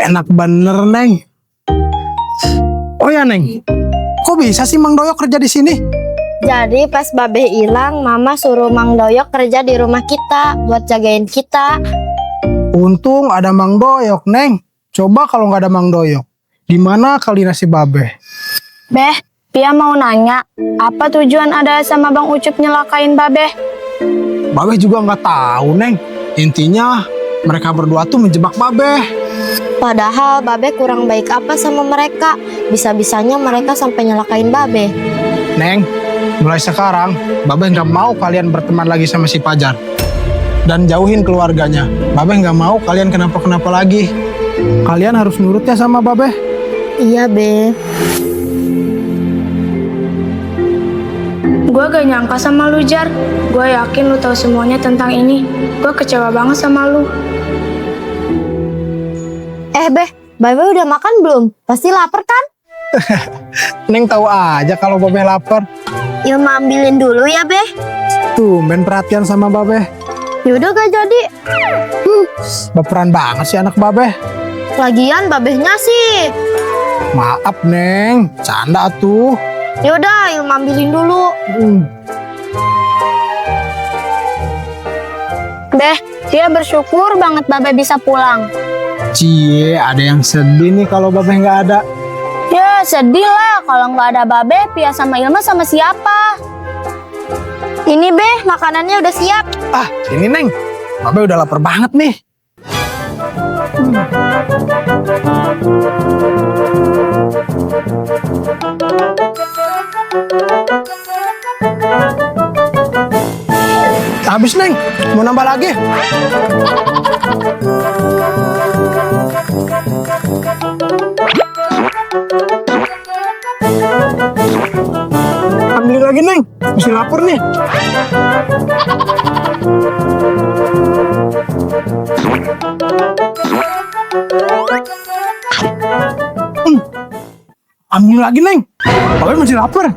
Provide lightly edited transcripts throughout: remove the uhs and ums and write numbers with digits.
Enak bener, Neng. Oh ya, Neng. Kok bisa sih Mang Doyok kerja di sini? Jadi pas Babe hilang, Mama suruh Mang Doyok kerja di rumah kita buat jagain kita. Untung ada Mang Doyok, Neng. Coba kalau nggak ada Mang Doyok, gimana kali nasib Babe? Beh, Pia mau nanya, apa tujuan ada sama Bang Ucup nyelakain Babe? Babe juga nggak tahu, Neng. Intinya mereka berdua tuh menjebak Babe. Padahal Babe kurang baik apa sama mereka. Bisa-bisanya mereka sampai nyelakain Babe. Neng, mulai sekarang Babe nggak mau kalian berteman lagi sama si Pajar. Dan jauhin keluarganya. Babe nggak mau kalian kenapa-kenapa lagi. Kalian harus nurut ya sama Babe. Iya, Be. Gue gak nyangka sama lu, Jar. Gue yakin lu tahu semuanya tentang ini. Gue kecewa banget sama lu. Beh, Babe udah makan belum? Pasti lapar kan? Neng tahu aja kalau Babe lapar. Ilma ambilin dulu ya, Be. Tumben perhatian sama Babe. Yaudah gak jadi. Baperan banget sih anak Babe. Lagian Babehnya sih. Maaf, Neng. Canda tuh. Yaudah, Ilma ambilin dulu. Beh, dia bersyukur banget Babe bisa pulang. Cie, ada yang sedih nih kalau Babe nggak ada. Ya, sedih lah. Kalau nggak ada Babe, Pia sama Ilma sama siapa? Ini, Beh, makanannya udah siap. Ah, ini Neng. Babe udah lapar banget nih. Habis, Neng. Mau nambah lagi? Ambil lagi, Neng. Masih lapar nih. Ambil lagi, Neng. Babe masih lapar.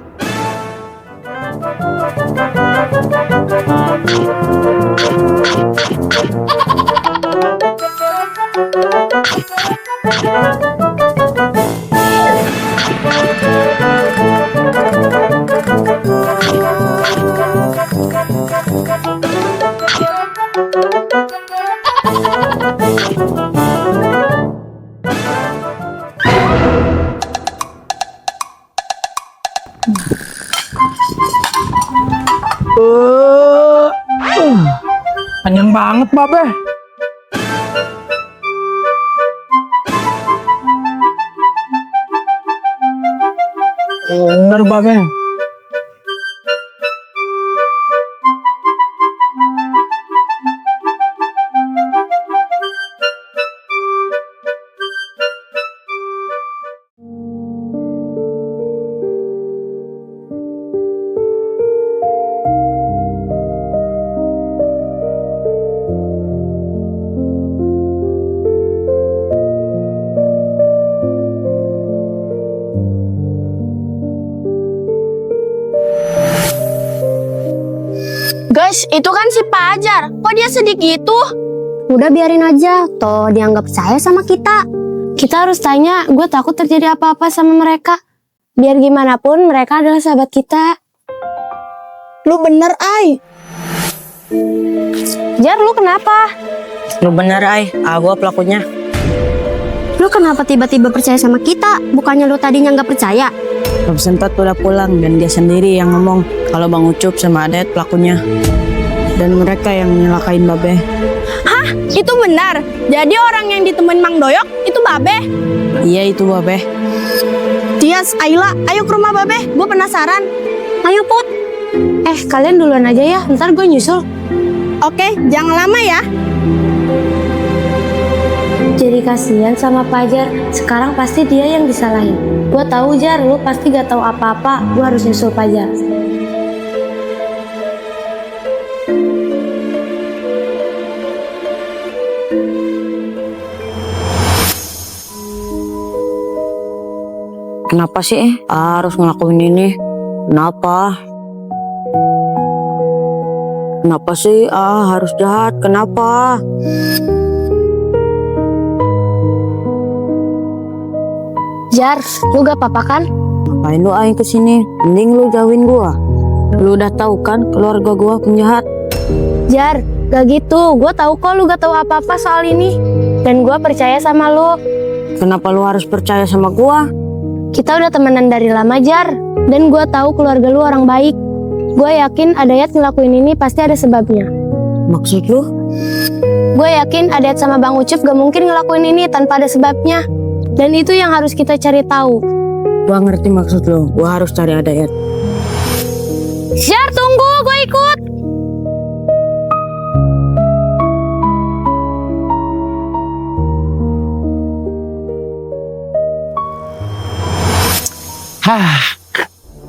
Kenyang banget, Babe. Bener, Babe. Guys, itu kan si Pajar. Kok dia sedih gitu? Udah biarin aja, toh dia nggak percaya sama kita. Kita harus tanya, gue takut terjadi apa-apa sama mereka. Biar gimana pun mereka adalah sahabat kita. Lu bener, Ai. Jar, lu kenapa? Lu bener, Ai. Gua pelakunya. Lu kenapa tiba-tiba percaya sama kita? Bukannya lu tadinya nggak percaya? Belum sempat udah pulang dan dia sendiri yang ngomong kalau Bang Ucup sama Adet pelakunya. Dan mereka yang nyelakain Babe. Hah? Itu benar? Jadi orang yang ditemuin Mang Doyok itu Babe? Iya, itu Babe. Tias, Ayla, ayo ke rumah Babe. Gue penasaran. Ayo, Put. Kalian duluan aja ya, ntar gue nyusul. Oke, jangan lama ya. Jadi kasihan sama Pajar. Sekarang pasti dia yang disalahin. Gue tahu, Jar, lu pasti gak tahu apa-apa. Gue harus nyusul Pajar. Kenapa sih harus ngelakuin ini? Kenapa? Kenapa sih harus jahat? Kenapa? Jar, lu gak apa-apa kan? Ngapain lu aing kesini? Mending lu jauhin gua. Lu udah tahu kan keluarga gua penjahat. Jar, gak gitu. Gue tahu kok lu gak tahu apa-apa soal ini. Dan gue percaya sama lu. Kenapa lu harus percaya sama gua? Kita udah temenan dari lama, Jar. Dan gue tahu keluarga lu orang baik. Gue yakin Adayat ngelakuin ini pasti ada sebabnya. Maksud lu? Gue yakin Adayat sama Bang Ucup gak mungkin ngelakuin ini tanpa ada sebabnya. Dan itu yang harus kita cari tahu. Gua ngerti maksud lu. Gua harus cari Adayat. Jar, tunggu, gue ikut. Hah,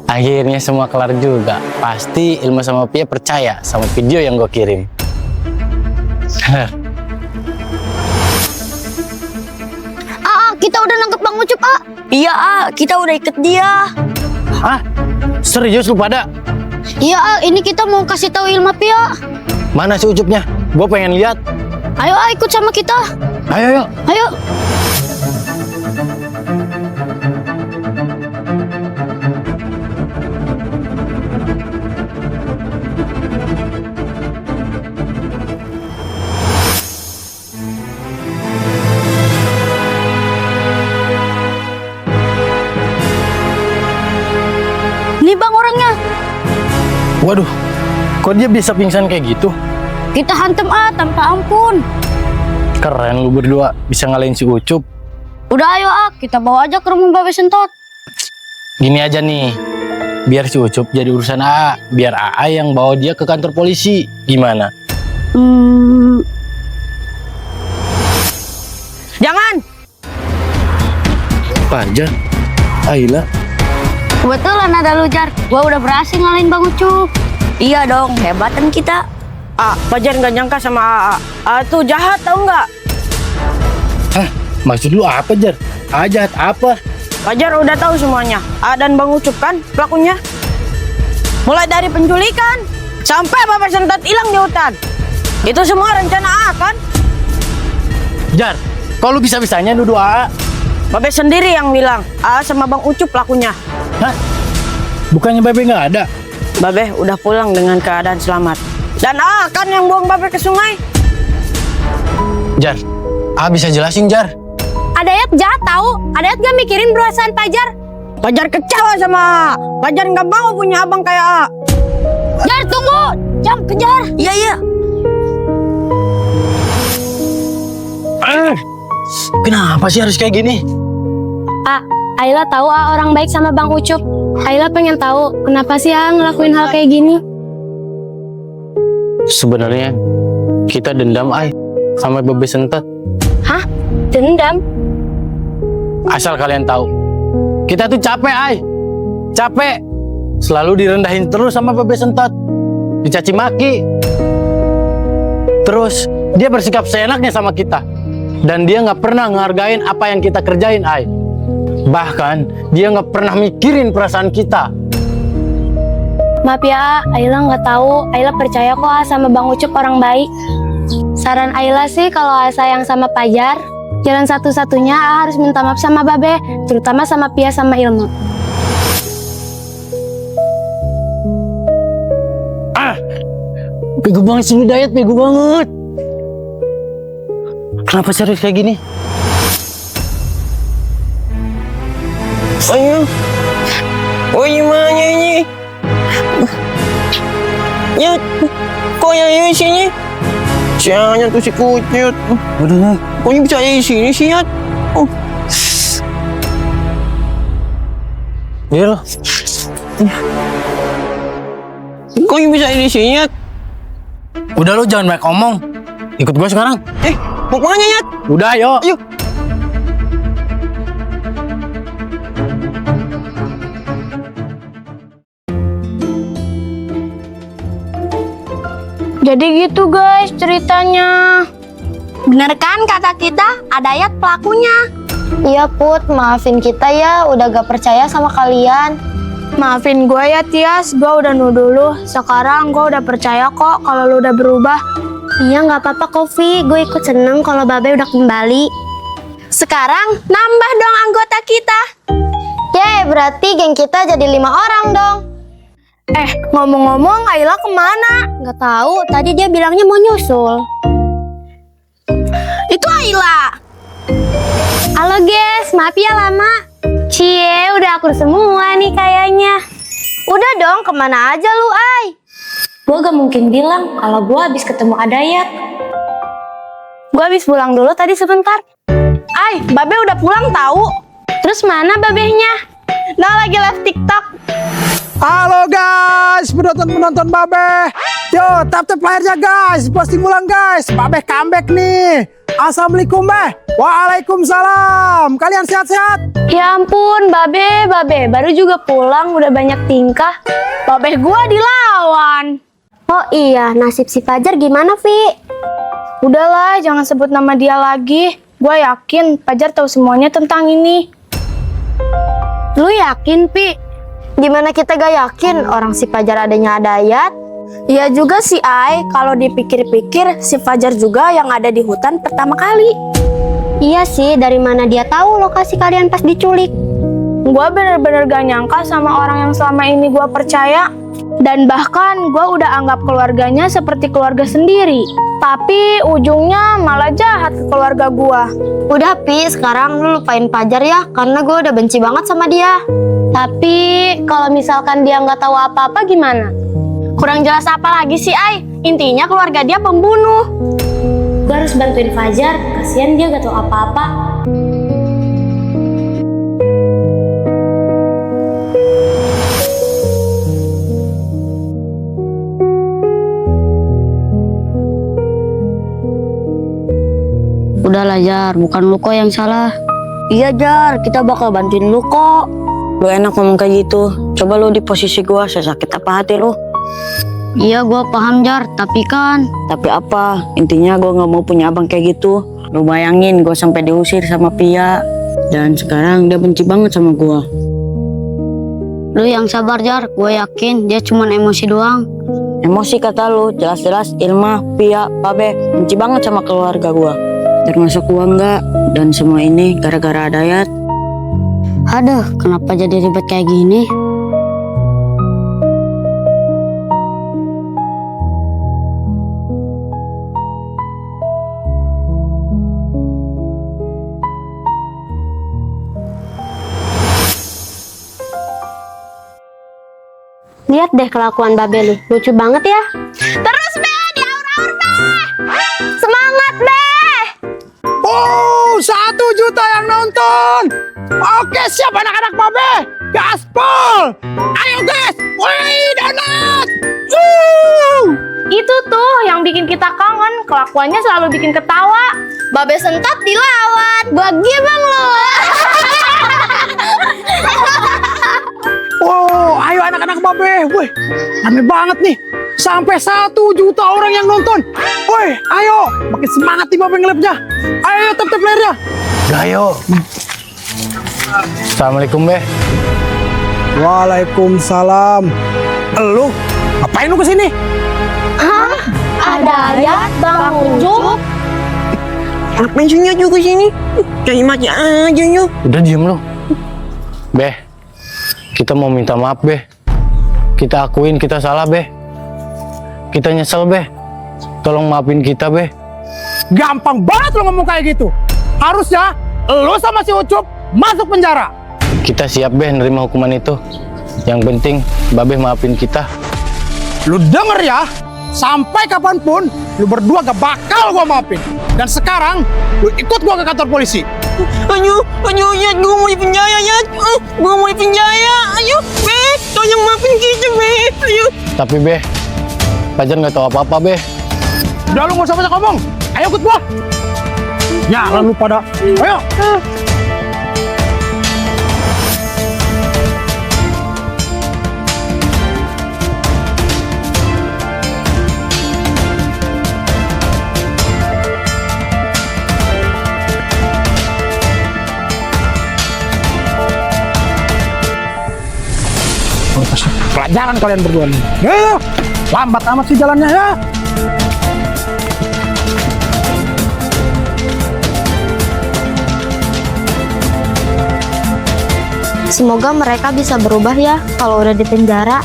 akhirnya semua kelar juga. Pasti Ilma sama Pia percaya sama video yang gue kirim. Kita udah nangkep Bang Ucup, Iya, kita udah ikat dia. Hah? Serius lu pada? Iya, ini kita mau kasih tahu Ilma Pia. Mana si Ucupnya? Gue pengen lihat. Ayo, ikut sama kita. Ayo, yuk. Ayo. Ini Bang orangnya. Waduh, kok dia bisa pingsan kayak gitu? Kita hantem tanpa ampun. Keren lu berdua, bisa ngalahin si Ucup. Udah ayo kita bawa aja ke rumah Babe Sentot. Gini aja nih, biar si Ucup jadi urusan AA. Biar AA yang bawa dia ke kantor polisi. Gimana? Jangan! Pajar, Ayla. Kebetulan ada lu, Jar. Gua udah berhasil ngalahin Bang Ucup. Iya dong, hebatan kita. Pajar nggak nyangka sama AA. Tuh jahat tau nggak? Hah? Maksud lu apa, Jar? Jahat apa? Pajar udah tahu semuanya. Dan Bang Ucup kan pelakunya. Mulai dari penculikan sampai Babe Sentot hilang di hutan. Itu semua rencana AA kan? Jar, kok lu bisa-bisanya nuduh AA? Babe sendiri yang bilang AA sama Bang Ucup pelakunya. Hah? Bukannya Babe nggak ada? Babe udah pulang dengan keadaan selamat. Dan AA kan yang buang Babe ke sungai. Jar, AA bisa jelasin, Jar. Adayat jahat tahu. Adayat gak mikirin perasaan Pajar. Pajar kecewa sama AA. Pajar nggak mau punya abang kayak AA. Jar, tunggu. Jangan kejar. Iya. Kenapa sih harus kayak gini? Ayla tahu orang baik sama Bang Ucup. Ayla pengen tahu kenapa sih ngelakuin hal kayak gini. Sebenarnya kita dendam sama Babe Sentot. Hah? Dendam? Asal kalian tahu, kita tuh capek capek selalu direndahin terus sama Babe Sentot, dicaci maki. Terus dia bersikap seenaknya sama kita, dan dia nggak pernah ngehargain apa yang kita kerjain. Bahkan dia nggak pernah mikirin perasaan kita. Maaf ya, Ayla nggak tahu. Ayla percaya kok sama Bang Ucup orang baik. Saran Ayla sih kalau sayang sama Pajar, jalan satu-satunya harus minta maaf sama Babe, terutama sama Pia sama Ilmu. Bego banget sih lu, Dayat, bego banget. Kenapa serius kayak gini? Gimana ini? Ya, kok yang di sini? Sianya tuh si kucut. Waduh, Kok ini bisa di sini sih, Yat? iya loh. Kok ini bisa di sini, Yat? Udah lu jangan banyak omong. Ikut gua sekarang. Mau kemana, Yat? Udah, ayo. Ayo. Jadi gitu guys ceritanya. Bener kan kata kita, Adayat pelakunya. Iya Put, maafin kita ya udah gak percaya sama kalian. Maafin gue ya Tias, gue udah nuduh lu. Sekarang gue udah percaya kok kalau lu udah berubah. Iya nggak apa-apa Kofi, gue ikut seneng kalau Babe udah kembali. Sekarang nambah dong anggota kita. Yeay, berarti geng kita jadi 5 orang dong. Ngomong-ngomong Ayla kemana? Nggak tahu, tadi dia bilangnya mau nyusul. Itu Ayla. Halo guys, maaf ya lama. Cie, udah akur semua nih kayaknya. Udah dong, kemana aja lu, Ay? Gue gak mungkin bilang kalau gue habis ketemu Adayat. Gue habis pulang dulu tadi sebentar. Ay, Babe udah pulang tahu. Terus mana babehnya? Nah, lagi live TikTok. Halo guys, penonton Babe. Yo, tap layarnya guys, posting ulang guys. Babe comeback nih. Assalamualaikum Beh. Waalaikumsalam. Kalian sehat-sehat? Ya ampun, Babe, baru juga pulang udah banyak tingkah. Babe gua dilawan. Oh iya, nasib si Fajar gimana, Vi? Udahlah, jangan sebut nama dia lagi. Gue yakin Fajar tahu semuanya tentang ini. Lu yakin, Pi? Gimana kita gak yakin orang si Fajar adanya Adayat? Iya juga sih, Ay. Kalau dipikir-pikir, si Fajar juga yang ada di hutan pertama kali. Iya sih, dari mana dia tahu lokasi kalian pas diculik? Gue bener-bener gak nyangka sama orang yang selama ini gue percaya. Dan bahkan gue udah anggap keluarganya seperti keluarga sendiri. Tapi ujungnya malah jahat ke keluarga gue. Udah, Pi, sekarang lu lupain Fajar ya, karena gue udah benci banget sama dia. Tapi kalau misalkan dia nggak tahu apa-apa gimana? Kurang jelas apa lagi sih, Ay? Intinya keluarga dia pembunuh. Gue harus bantuin Fajar, kasihan dia gak tahu apa-apa. Udahlah Jar, bukan lu kok yang salah. Iya Jar, kita bakal bantuin lu kok. Lu enak ngomong kayak gitu. Coba lu di posisi gua, sesakit apa hati lu. Iya gua paham Jar, tapi apa? Intinya gua nggak mau punya abang kayak gitu. Lu bayangin gua sampai diusir sama Pia. Dan sekarang dia benci banget sama gua. Lu yang sabar Jar, gue yakin dia cuma emosi doang. Emosi kata lu, jelas-jelas Ilma, Pia, Babe benci banget sama keluarga gua. Termasuk gua enggak, dan semua ini gara-gara Adayat. Aduh, kenapa jadi ribet kayak gini? Lihat deh kelakuan Babe lu, lucu banget ya. Terus, Be, diaur-aur, Be. Semangat, Be. Oh, 1 juta yang nonton. Oke, siap anak-anak Babe. Gaspol. Ayo guys, woi donat. Itu tuh yang bikin kita kangen. Kelakuannya selalu bikin ketawa. Babe sentot dilawat. Bagi bang lo. Oh, ayo anak-anak Babe. Woi, rame banget nih. Sampai 1 juta orang yang nonton. Woi, ayo. Makin semangat nih Babe ngelipnya. Ayo, tap layarnya. Ayo. Assalamualaikum Beh. Waalaikumsalam. Lu, ngapain lu kesini? Adayat, Bang Ucup. Ngapain sih juga sini? Cari mati aja nyu. Udah diem lu. Beh, kita mau minta maaf Beh. Kita akuin kita salah Beh. Kita nyesel Beh. Tolong maafin kita Beh. Gampang banget lu ngomong kayak gitu. Harusnya lu sama si Ucup masuk penjara. Kita siap Beh nerima hukuman itu. Yang penting Babe maafin kita. Lu denger ya, sampai kapanpun lu berdua gak bakal gua maafin. Dan sekarang lu ikut gua ke kantor polisi. Ayo, ya, gue mau di penjara ya. Gue mau di penjara. Ayo, Be, tolong maafin kita, Be. Ayo. Tapi Beh, Fajar nggak tahu apa-apa Beh. Udah lu gak usah banyak ngomong. Ayo ikut gua. Ya, lalu pada. Ayo. pelajaran kalian berdua nih. Ya, lambat amat sih jalannya ya. Semoga mereka bisa berubah ya kalau udah di penjara.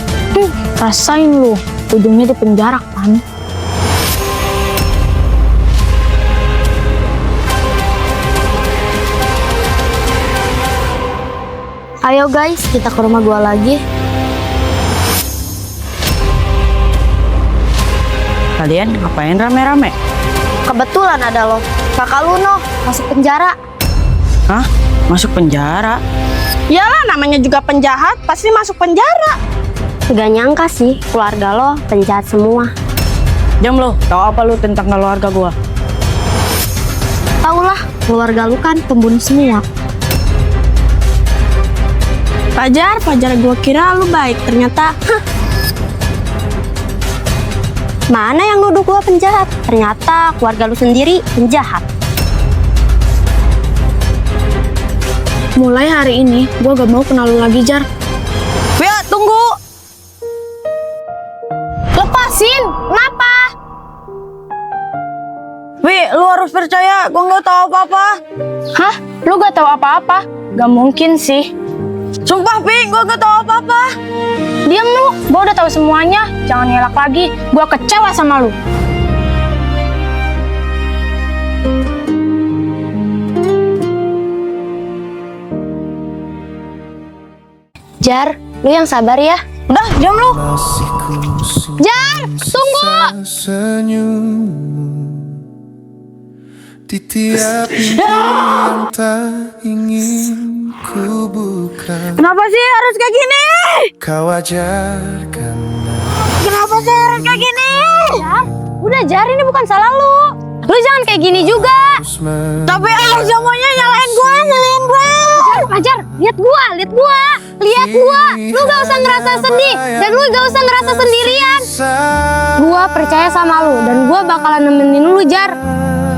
Rasain lu, ujungnya di penjara kan. Ayo guys, kita ke rumah gua lagi. Kalian ngapain rame-rame? Kebetulan ada lo, kakak Luno masuk penjara. Hah? Masuk penjara? Yalah, namanya juga penjahat, pasti masuk penjara. Gak nyangka sih, keluarga lo penjahat semua. Jam lo, tahu apa lu tentang keluarga gua? Taulah, keluarga lu kan pembunuh semua. Pajar, gua kira lu baik, ternyata Mana yang nuduh gua penjahat? Ternyata keluarga lu sendiri penjahat. mulai hari ini gua gak mau kenal lu lagi, Jar. Via, tunggu! Lepasin, kenapa? Vi, lu harus percaya, gua nggak tahu apa-apa. Hah? Lu gak tahu apa-apa? Gak mungkin sih. Sumpah, Vi, gua nggak tahu apa-apa. Diam lu, gua udah tahu semuanya. Jangan ngelak lagi, gua kecewa sama lu. Jar, lu yang sabar ya. Udah, diam lu. Jar, tunggu! Di tiap mimpi yang tak ingin ku buka, Kenapa sih harus kayak gini? kau ajarkan Kenapa sih harus kayak gini? Udah Jar, ini bukan salah lu. Lu jangan kayak gini juga. terus men- Tapi semuanya nyalain gua. Pajar, lihat gua. Lihat gua. Lu gak usah ngerasa sedih dan lu gak usah ngerasa sendirian. Gua percaya sama lu dan gua bakalan nemenin lu, Jar.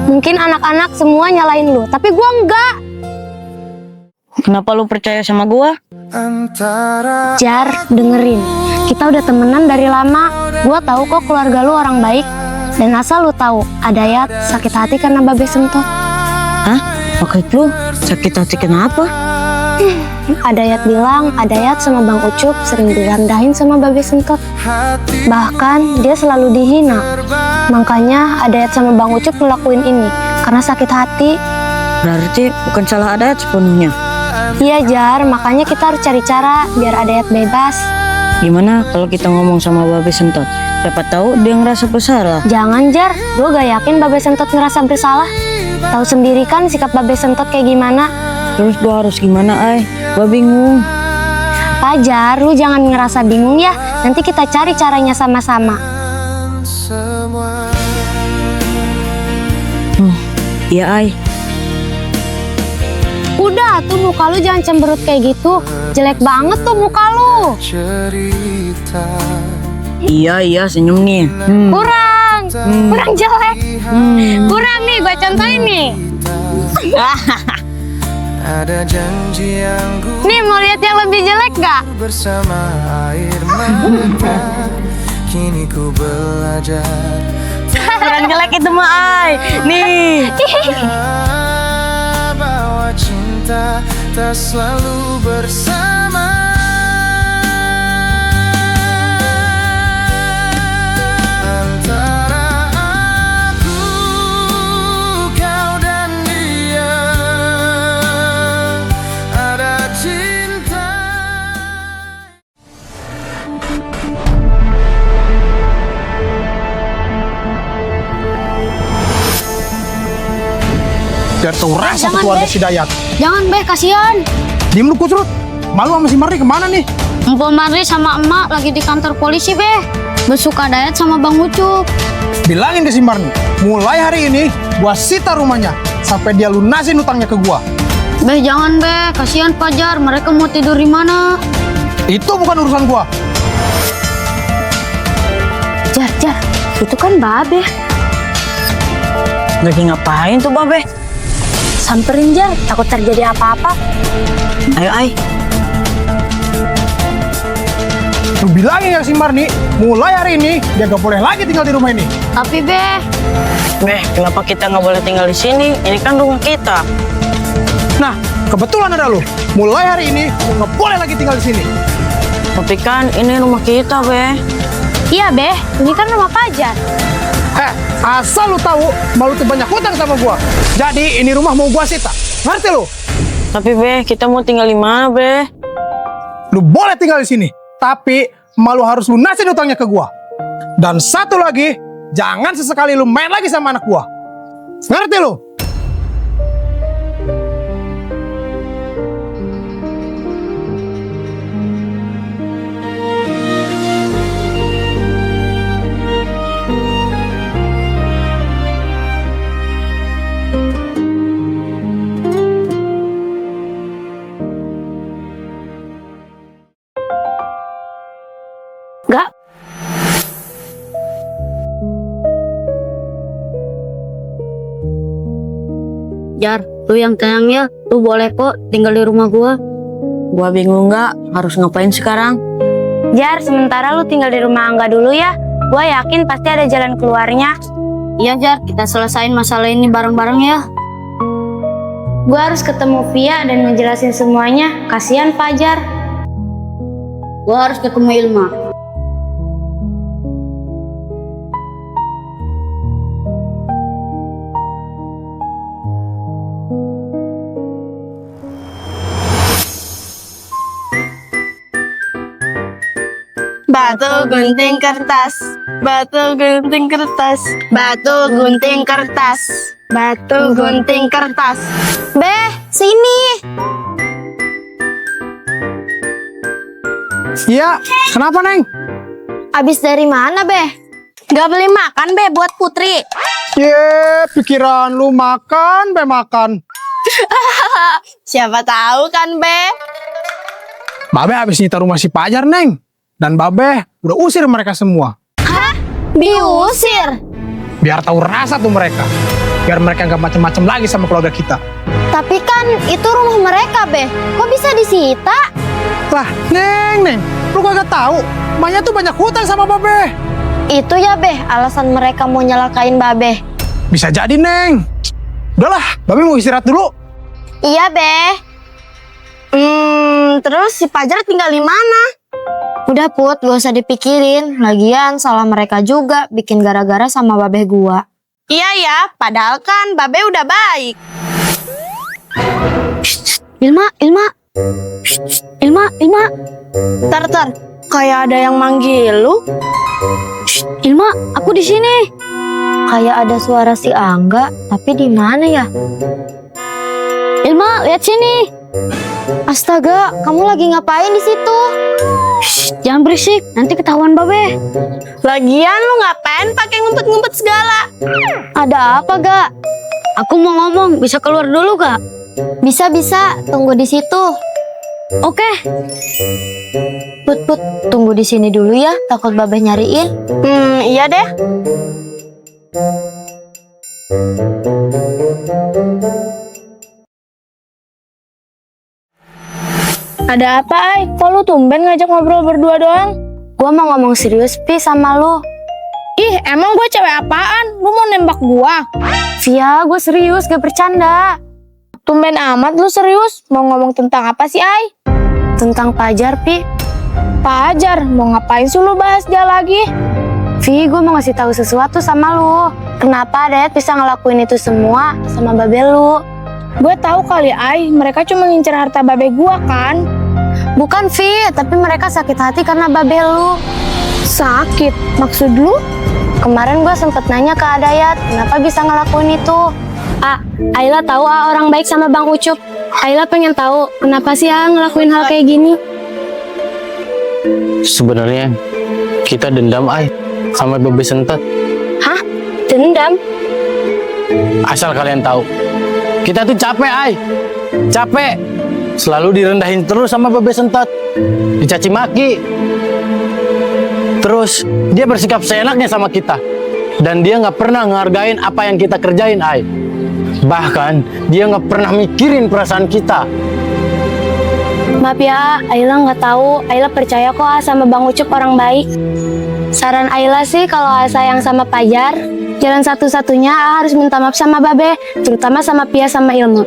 Mungkin anak-anak semua nyalain lu, tapi gua enggak. Kenapa lu percaya sama gua? antara Jar, dengerin. Kita udah temenan dari lama. Gua tahu kok keluarga lu orang baik. Dan asal lu tahu, Adayat sakit hati karena Babe Sentot. Hah? Maksud lu sakit hati kenapa? Adayat bilang, Adayat sama Bang Ucup sering direndahin sama Babe Sentot. hati Bahkan dia selalu dihina. Makanya Adayat sama Bang Ucup ngelakuin ini karena sakit hati. Berarti bukan salah Adayat sepenuhnya. Iya Jar, makanya kita harus cari cara biar Adayat bebas. Gimana kalau kita ngomong sama Babe Sentot? Siapa tahu dia ngerasa bersalah. Jangan Jar, gue gak yakin Babe Sentot ngerasa bersalah. Tahu sendiri kan sikap Babe Sentot kayak gimana. Terus gua harus gimana, Ay? Gua bingung. Pajar, lu jangan ngerasa bingung ya. Nanti kita cari caranya sama-sama. semua Iya, Ay. Udah tuh muka lu jangan cemberut kayak gitu. Jelek banget tuh muka lu. cerita Iya, senyum nih. Kurang jelek. Kurang nih, gue contohin nih. ada janji yang ku Nih mau lihat yang lebih jelek gak? bersama air mata, kini ku belajar Kurang jelek itu mah, Ay. Nih. bahwa cinta tak selalu bersama. Antara aku, kau dan dia ada cinta. Biar tahu rasa tuh keluarga si Dayat. Jangan Be, kasihan. Diem lu Kucrut. Malu sama si Marni kemana nih? Mpok Marli sama emak lagi di kantor polisi Be. Besuk Adayat sama Bang Ucup. Bilangin ke si Marni, mulai hari ini gua sita rumahnya sampai dia lunasin utangnya ke gua. Be, jangan Be, kasihan Pajar. Mereka mau tidur di mana? Itu bukan urusan gua. Jar, itu kan Babe. Lagi ngapain tuh, Babe? Samperin Jar, takut terjadi apa-apa. Ayo, Ay. Lu bilangin ya si Marni, mulai hari ini dia gak boleh lagi tinggal di rumah ini. Tapi Beh, kenapa kita nggak boleh tinggal di sini? Ini kan rumah kita. Nah, kebetulan ada lu. Mulai hari ini lu gak boleh lagi tinggal di sini. Tapi kan ini rumah kita, Beh. Iya, Beh. Ini kan rumah Fajar. Asal lu tahu, malu tuh banyak hutang sama gua. Jadi ini rumah mau gua sita. Ngerti lu? Tapi Beh, kita mau tinggal di mana, Beh? Lu boleh tinggal di sini, tapi malu harus lunasin hutangnya ke gua. Dan satu lagi, jangan sesekali lu main lagi sama anak gua. Ngerti lu? Gak. Jar, lu yang tenang ya. Lu boleh kok tinggal di rumah gua. Gua bingung nggak harus ngapain sekarang. Jar, sementara lu tinggal di rumah Angga dulu ya. Gua yakin pasti ada jalan keluarnya. Iya Jar, kita selesain masalah ini bareng-bareng ya. Gua harus ketemu Via dan ngejelasin semuanya. Kasihan Fajar. Gua harus ketemu Ilma. Batu gunting kertas, batu gunting kertas, batu gunting kertas, batu gunting kertas. Beh, sini. Iya, kenapa Neng? Abis dari mana, Beh? Gak beli makan, Beh, buat Putri. Pikiran lu makan, makan. Siapa tahu kan, Beh? Babe habis nyita rumah si Fajar, Neng. Dan Babe udah usir mereka semua. Diusir. Biar tahu rasa tuh mereka. Biar mereka nggak macem-macem lagi sama keluarga kita. Tapi kan itu rumah mereka, Beh. Kok bisa disita? Lah, Neng, lu kagak tahu. Emaknya tuh banyak hutang sama Babe. Itu ya, Beh, alasan mereka mau nyelakain Babe. Bisa jadi, Neng. Udahlah, Babe mau istirahat dulu. Iya, Beh. Terus si Fajar tinggal di mana? Udah Put, gak usah dipikirin. Lagian salah mereka juga bikin gara-gara sama Babe gua. Iya ya, padahal kan Babe udah baik. Ilma. Tar, kayak ada yang manggil lu. Ilma, aku di sini. Kayak ada suara si Angga, tapi di mana ya? Ilma, lihat sini. Astaga, kamu lagi ngapain di situ? Jangan berisik, nanti ketahuan Babe. Lagian lu ngapain pakai ngumpet-ngumpet segala? Ada apa, Gak? Aku mau ngomong, bisa keluar dulu gak? Bisa, tunggu di situ. Oke. Put, tunggu di sini dulu ya, takut Babe nyariin. Iya deh. Ada apa, Ay? Kok lu tumben ngajak ngobrol berdua doang? Gua mau ngomong serius, Pi, sama lu. Ih, emang gue cewek apaan? Lu mau nembak gua? Via, gue serius, gak bercanda. Tumben amat lu serius. Mau ngomong tentang apa sih, Ay? Tentang Fajar, Pi. Fajar, mau ngapain sih lu bahas dia lagi? Vi, gue mau ngasih tahu sesuatu sama lu. Kenapa Dad bisa ngelakuin itu semua sama Babe lu? Gue tahu kali, Ay. Mereka cuma ngincer harta Babe gua kan? Bukan, Vi, tapi mereka sakit hati karena Babe lu. Sakit? Maksud lu? Kemarin gue sempet nanya ke Adayat, kenapa bisa ngelakuin itu. Ayla tahu orang baik sama Bang Ucup. Ayla pengen tahu kenapa sih ngelakuin hal kayak gini. Sebenarnya kita dendam sama Babe Sentot. Hah? Dendam? Asal kalian tahu, kita tuh capek capek selalu direndahin terus sama Babe Sentot, dicaci maki. Terus dia bersikap seenaknya sama kita, dan dia nggak pernah ngehargain apa yang kita kerjain, Bahkan dia nggak pernah mikirin perasaan kita. Maaf ya, Ayla nggak tahu. Ayla percaya kok sama Bang Ucup orang baik. Saran Ayla sih kalau sayang sama Pajar, jalan satu-satunya harus minta maaf sama Babe, terutama sama Pia sama Ilmu.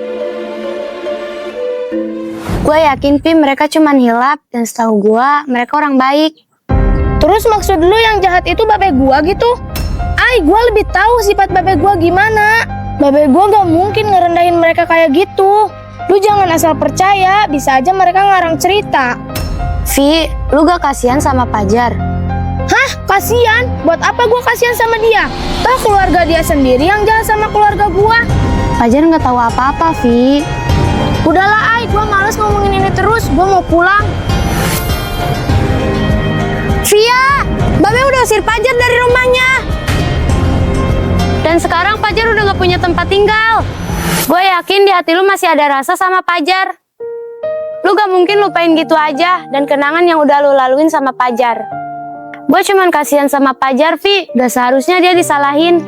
Gue yakin Pi mereka cuman hilap dan setahu gue mereka orang baik. Terus maksud lu yang jahat itu babe gua gitu? Gua lebih tahu sifat babe gua gimana. Babe gua gak mungkin ngerendahin mereka kayak gitu. Lu jangan asal percaya, bisa aja mereka ngarang cerita. Vi, lu gak kasihan sama Pajar? Hah? Kasian? Buat apa gua kasihan sama dia? Toh keluarga dia sendiri yang jahat sama keluarga gua. Pajar nggak tahu apa-apa, Vi. Udahlah, gua males ngomongin ini terus. Gua mau pulang. Via, Babe udah usir Pajar dari rumahnya. Dan sekarang Pajar udah gak punya tempat tinggal. Gue yakin di hati lu masih ada rasa sama Pajar. Lu gak mungkin lupain gitu aja dan kenangan yang udah lu laluin sama Pajar. Gue cuman kasihan sama Pajar, Vi. Gak seharusnya dia disalahin.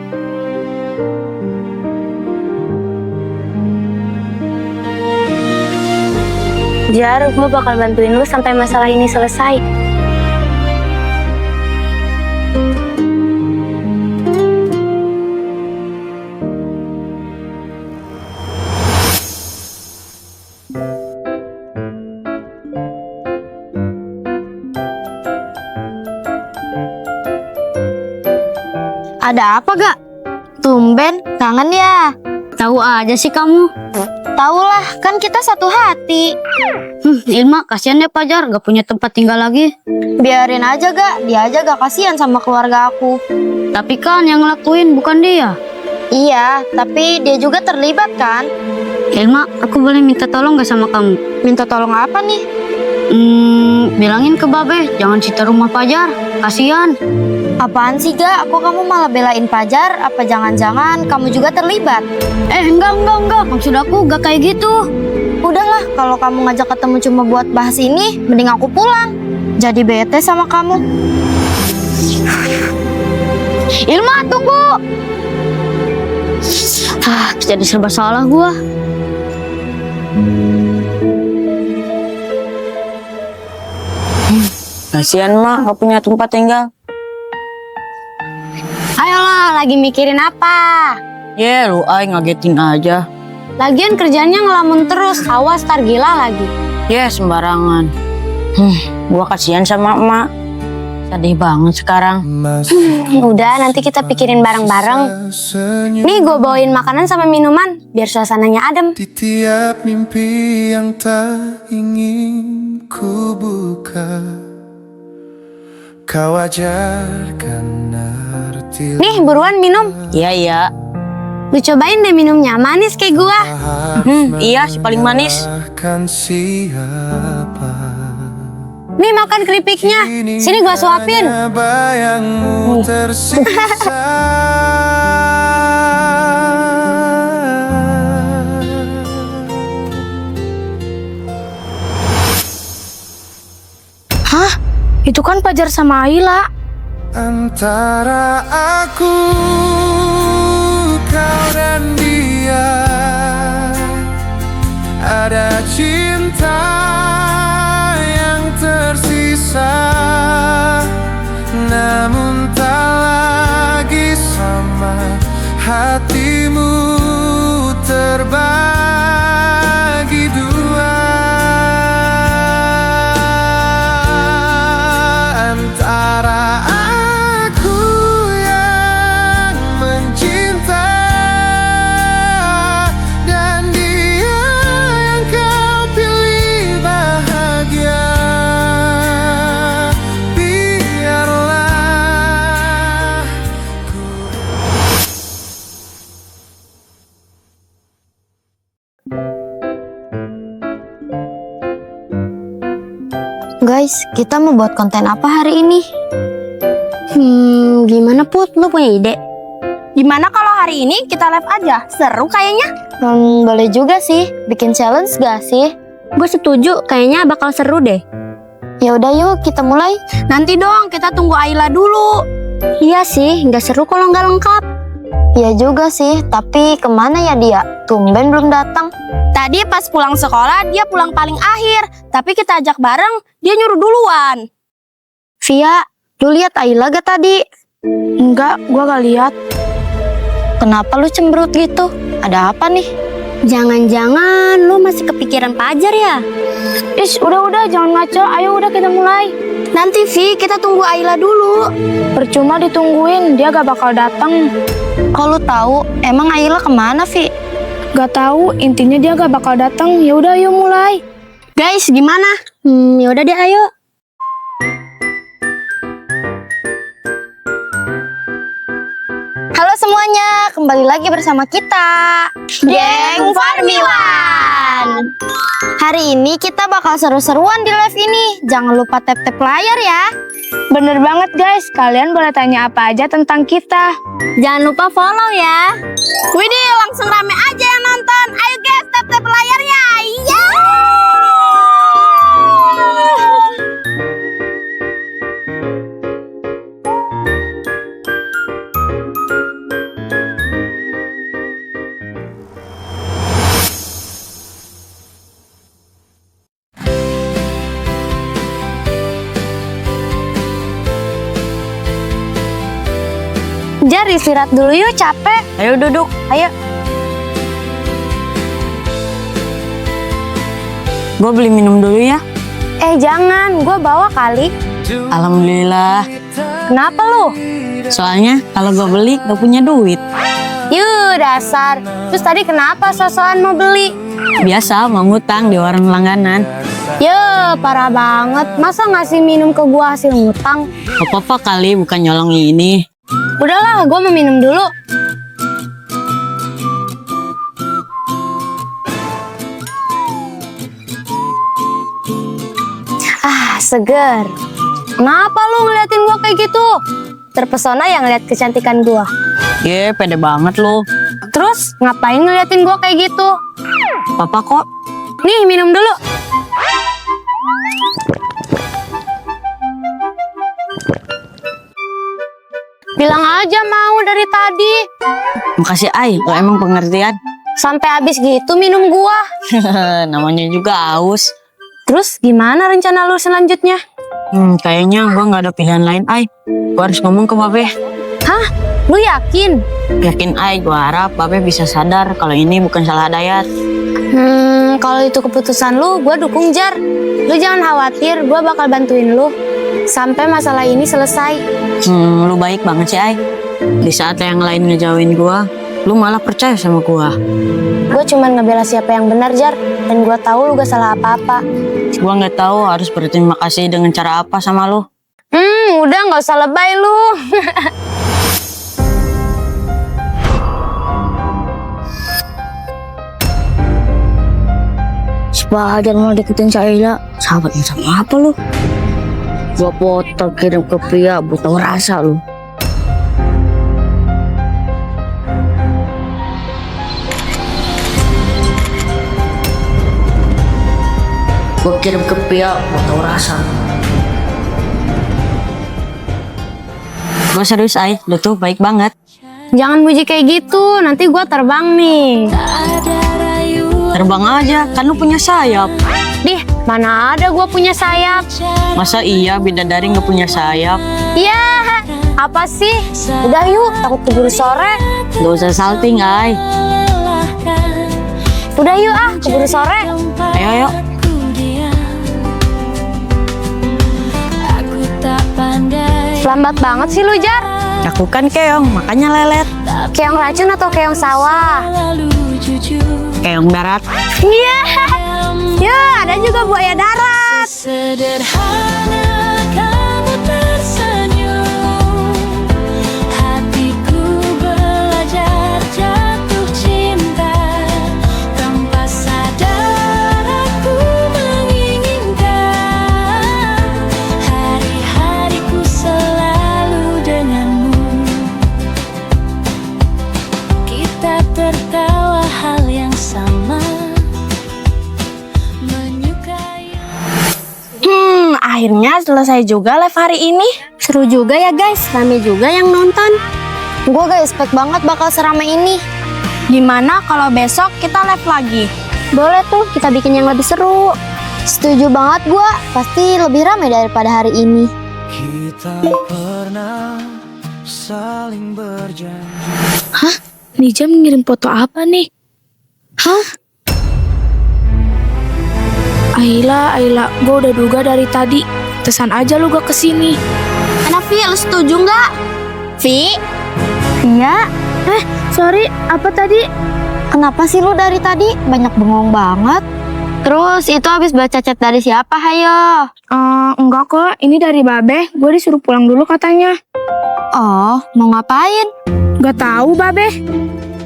Jar, gue bakal bantuin lu sampai masalah ini selesai. Ada apa gak? Tumben, kangen ya? Tahu aja sih kamu. Tahulah, kan kita satu hati. Ilma, kasihan deh Pajar, gak punya tempat tinggal lagi. Biarin aja gak, dia aja gak kasihan sama keluarga aku. Tapi kan yang ngelakuin bukan dia. Iya, tapi dia juga terlibat kan? Ilma, aku boleh minta tolong gak sama kamu? Minta tolong apa nih? Bilangin ke Babe, jangan cita rumah Pajar, kasihan. Apaan sih gak? Aku kamu malah belain Pajar? Apa jangan-jangan kamu juga terlibat? Enggak. Maksud aku gak kayak gitu. Udahlah, kalau kamu ngajak ketemu cuma buat bahas ini, mending aku pulang. Jadi bete sama kamu. Ilma, tunggu. Jadi serba salah gua. Kasihan Mak, gak punya tempat tinggal. Ayolah, lagi mikirin apa? Ya lu ngagetin aja. Lagian kerjanya ngelamun terus, awas tar gila lagi. Ya sembarangan. Gua kasihan sama emak. Sedih banget sekarang. Udah, nanti kita pikirin bareng-bareng. Nih gue bawain makanan sama minuman, biar suasananya adem. Di tiap mimpi yang tak ingin ku buka, kau ajarkan arti. Nih buruan minum. Iya. Lu cobain deh minumnya, manis kayak gua. Iya, si paling manis. Bahkan siapa. Nih makan keripiknya, sini gua suapin. Hanya bayangmu tersisa. Hah? Itu kan Pajar sama Ayla. Antara aku, kau dan dia, ada cinta yang tersisa, namun tak lagi sama. Hatimu terbagi dua, antara aku yang mencinta dan dia yang kau pilih bahagia. Biarlah ku. Guys, kita mau buat konten apa hari ini? Gimana Put, lu punya ide? Gimana kalau hari ini kita live aja? Seru kayaknya. Boleh juga sih, bikin challenge gak sih? Gue setuju, kayaknya bakal seru deh. Ya udah yuk, kita mulai. Nanti dong, kita tunggu Ayla dulu. Iya sih, nggak seru kalau nggak lengkap. Iya juga sih, tapi kemana ya dia? Tumben belum datang. Tadi pas pulang sekolah dia pulang paling akhir, tapi kita ajak bareng, dia nyuruh duluan. Via, lu lihat Ayla gak tadi? Enggak, gua gak lihat. Kenapa lu cemberut gitu? Ada apa nih? Jangan-jangan lu masih kepikiran Pajar ya? Ish, udah jangan ngaco, ayo udah kita mulai. Nanti Vi, kita tunggu Ayla dulu. Percuma ditungguin, dia gak bakal datang. Kalau lu tahu, emang Ayla kemana Vi? Gak tahu, intinya dia gak bakal datang. Ya udah, ayo mulai. Guys, gimana? Yaudah deh ayo. Halo semuanya, kembali lagi bersama kita, Geng Farmiwan. Hari ini kita bakal seru-seruan di live ini. Jangan lupa tap-tap layar ya. Bener banget guys, kalian boleh tanya apa aja tentang kita. Jangan lupa follow ya. Widih, langsung rame aja yang nonton. Ayo guys, tap-tap layarnya. Iya. Jar, istirahat dulu yuk, capek. Ayo duduk. Ayo. Gue beli minum dulu ya. Jangan, gue bawa kali. Alhamdulillah. Kenapa lu? Soalnya kalau gue beli gak punya duit. Yuh, dasar. Terus tadi kenapa sosokan mau beli? Biasa mau ngutang di warung langganan. Yuh, parah banget. Masa ngasih minum ke gua hasil ngutang? Apa-apa kali bukan nyolong ini. Udahlah, gua mau minum dulu. Seger. Kenapa lu ngeliatin gua kayak gitu? Terpesona yang ngeliat kecantikan gua. Ye, pede banget lo. Terus ngapain ngeliatin gua kayak gitu? Papa kok. Nih, minum dulu. Bilang aja mau dari tadi. Makasih Ai, lo emang pengertian. Sampai habis gitu minum gua. Namanya juga aus. Terus gimana rencana lu selanjutnya? Kayaknya gua nggak ada pilihan lain Ai. Gua harus ngomong ke Babe. Hah? Lu yakin? Yakin Ai, gua harap Babe bisa sadar kalau ini bukan salah Dayat. Kalau itu keputusan lu, gua dukung Jar. Lu jangan khawatir, gua bakal bantuin lu sampai masalah ini selesai. Lu baik banget sih Ai. Di saat yang lain ngejauhin gua, lu malah percaya sama gua. Gua cuman ngebela siapa yang benar, Jar. Dan gua tahu lu gak salah apa-apa. Gua nggak tahu harus berterima kasih dengan cara apa sama lu. Udah gak usah lebay lu. Sepadan mau deketin Saila, sahabatnya sama apa lu? Gua foto kirim ke Pia, buat tau rasa lu. Gua kirim ke Pia, buat tau rasa. Gua serius Ai, lu tuh baik banget. Jangan muji kayak gitu, nanti gua terbang nih. Terbang aja, kan lu punya sayap. Dih, mana ada gua punya sayap? Masa iya bidadari nggak punya sayap? Iya, apa sih? Udah yuk, takut keburu sore. Gak usah salting Ai. Udah yuk keburu sore. Ayo ayo. Lambat banget sih lu, Jar. Aku kan keong, makanya lelet. Keong racun atau keong sawah? Keong darat. Iya. Ya, ada juga buaya darat. Sederhana kamu tersenyum, hatiku belajar jatuh cinta. Tanpa sadar aku menginginkan hari-hariku selalu denganmu. Kita tertawa hal yang sama, menyukai. Akhirnya selesai juga live hari ini. Seru juga ya guys, rame juga yang nonton. Gue gak expect banget bakal seramai ini. Gimana kalau besok kita live lagi? Boleh tuh, kita bikin yang lebih seru. Setuju banget gue, pasti lebih ramai daripada hari ini. Kita pernah saling berjanji. Hah? Nija mengirim foto apa nih? Hah? Ayla, gue udah duga dari tadi. Tesan aja lu gak kesini. Anak Vi, lu setuju nggak? Vi? Iya. Sorry, apa tadi? Kenapa sih lu dari tadi? Banyak bengong banget. Terus itu habis baca chat dari siapa, hayo? Enggak kok, ini dari Babe. Gue disuruh pulang dulu katanya. Oh, mau ngapain? Gak tahu Babe.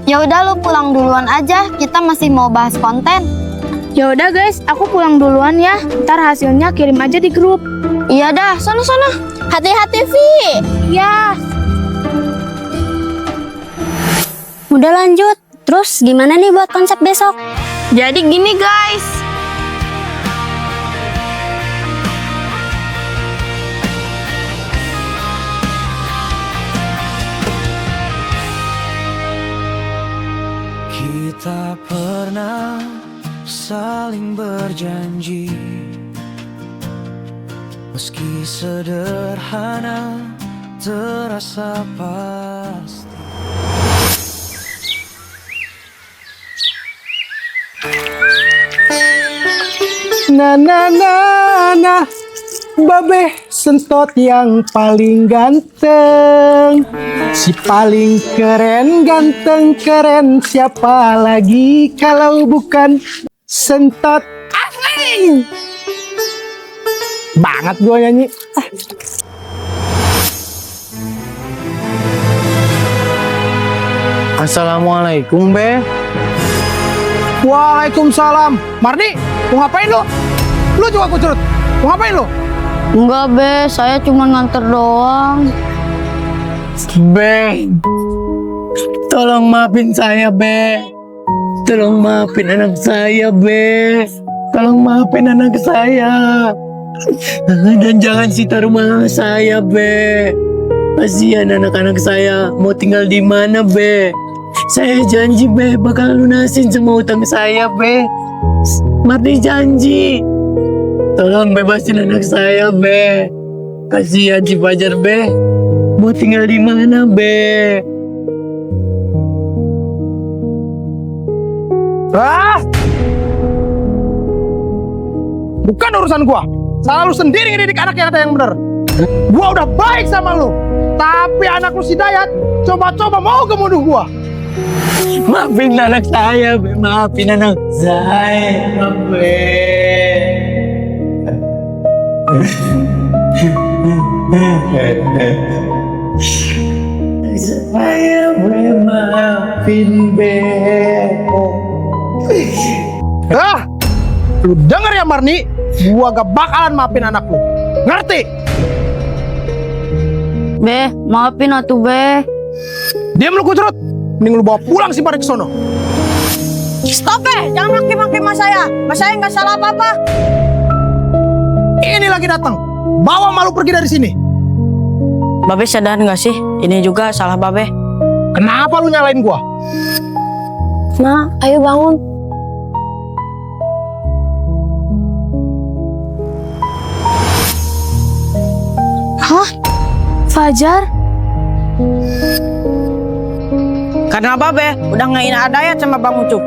Ya udah lu pulang duluan aja, kita masih mau bahas konten. Ya udah guys, aku pulang duluan ya. Ntar hasilnya kirim aja di grup. Iya dah, sono. Hati-hati Vi. Ya. Udah lanjut. Terus gimana nih buat konsep besok? Jadi gini guys. Kita pernah saling berjanji, meski sederhana terasa pasti. Nah, Babe sentot yang paling ganteng. Si paling keren, ganteng keren, siapa lagi kalau bukan sentot. Asli banget gue nyanyi. Assalamualaikum, Be. Waalaikumsalam. Marni, mau ngapain lu? Lu juga kucurut. Mau ngapain lu? Enggak, Be. Saya cuma nganter doang. Be, tolong maafin saya, Be. Tolong maafin anak saya, Be. Tolong maafin anak saya. Dan jangan sita rumah saya, Be. Kasihan anak-anak saya. Mau tinggal di mana, Be? Saya janji, Be, bakal lunasin semua utang saya, Be. Marni janji. Tolong bebasin anak saya, Be. Kasihan si Fajar, Be. Mau tinggal di mana, Be? Bukan urusan gua. Salah lu sendiri ngedidik anak yang bener. Gua udah baik sama lu, tapi anak lu si Dayat coba-coba mau kemuduh gua. Maafin anak saya, Be. Maafin anak saya, Be. Saya, Be, maafin, Be. Lu denger ya Marni, gua gak bakalan maafin anak lu. Ngerti? Be, maafin atuh, Be. Diam lu kucurut. Mending lu bawa pulang si Farid ke sono. Stop jangan maki-maki mas saya. Mas saya nggak salah apa-apa. Ini lagi datang. Bawa malu pergi dari sini. Babe sadar nggak sih? Ini juga salah Babe. Kenapa lu nyalain gua? Ma, ayo bangun. Hah? Fajar? Karena Babe udah ngehina Dayat sama Bang Ucup.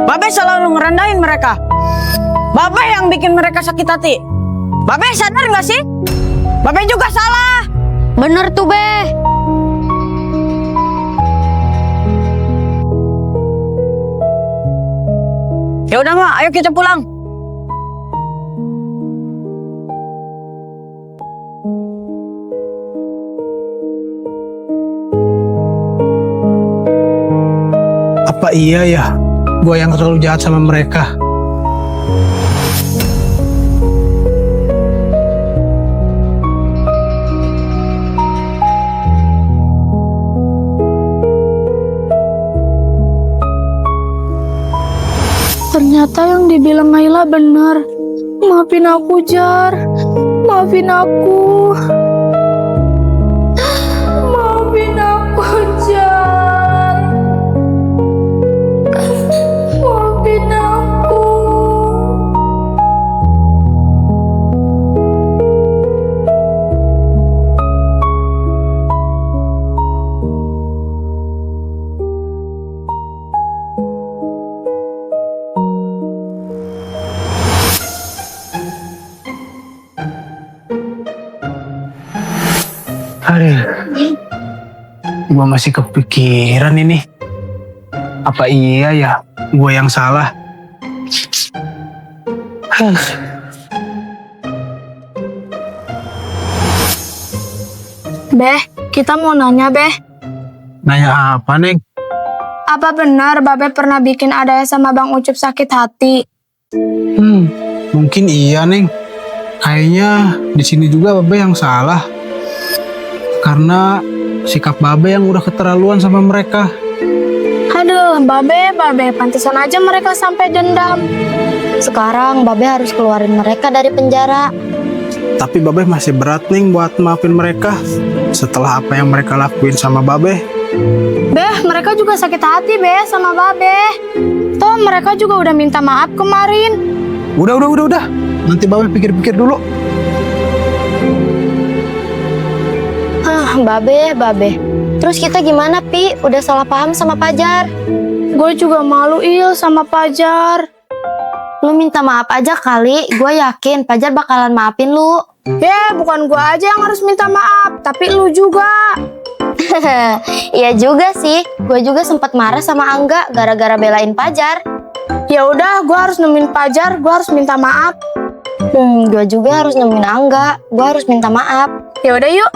Babe selalu ngerendahin mereka. Babe yang bikin mereka sakit hati. Babe sadar nggak sih? Babe juga salah. Bener tuh, Be. Ya udah Ma, ayo kita pulang. Apa iya ya, gua yang terlalu jahat sama mereka? Ternyata yang dibilang Ayla benar. Maafin aku, Jar. Maafin aku. Maafin aku, Jar. Gua masih kepikiran ini. Apa iya ya gue yang salah? Beh, kita mau nanya, Beh. Nanya apa, Neng? Apa benar Babe pernah bikin Adaya sama Bang Ucup sakit hati? Mungkin iya, Neng. Kayaknya di sini juga Babe yang salah. Karena sikap Babe yang udah keterlaluan sama mereka. Aduh, Babe, pantesan aja mereka sampai dendam. Sekarang Babe harus keluarin mereka dari penjara. Tapi Babe masih berat, Neng, buat maafin mereka. Setelah apa yang mereka lakuin sama Babe. Beh, mereka juga sakit hati, Beh, sama Babe. Toh mereka juga udah minta maaf kemarin. Udah. Nanti Babe pikir-pikir dulu. Babe. Terus kita gimana, Pi? Udah salah paham sama Pajar. Gue juga malu, Il, sama Pajar. Lu minta maaf aja kali. Gue yakin Pajar bakalan maafin lu. Bukan gue aja yang harus minta maaf, tapi lu juga. Iya juga sih. Gue juga sempat marah sama Angga gara-gara belain Pajar. Ya udah, gue harus nemuin Pajar, gue harus minta maaf. Gue juga harus nemuin Angga. Gue harus minta maaf. Ya udah yuk.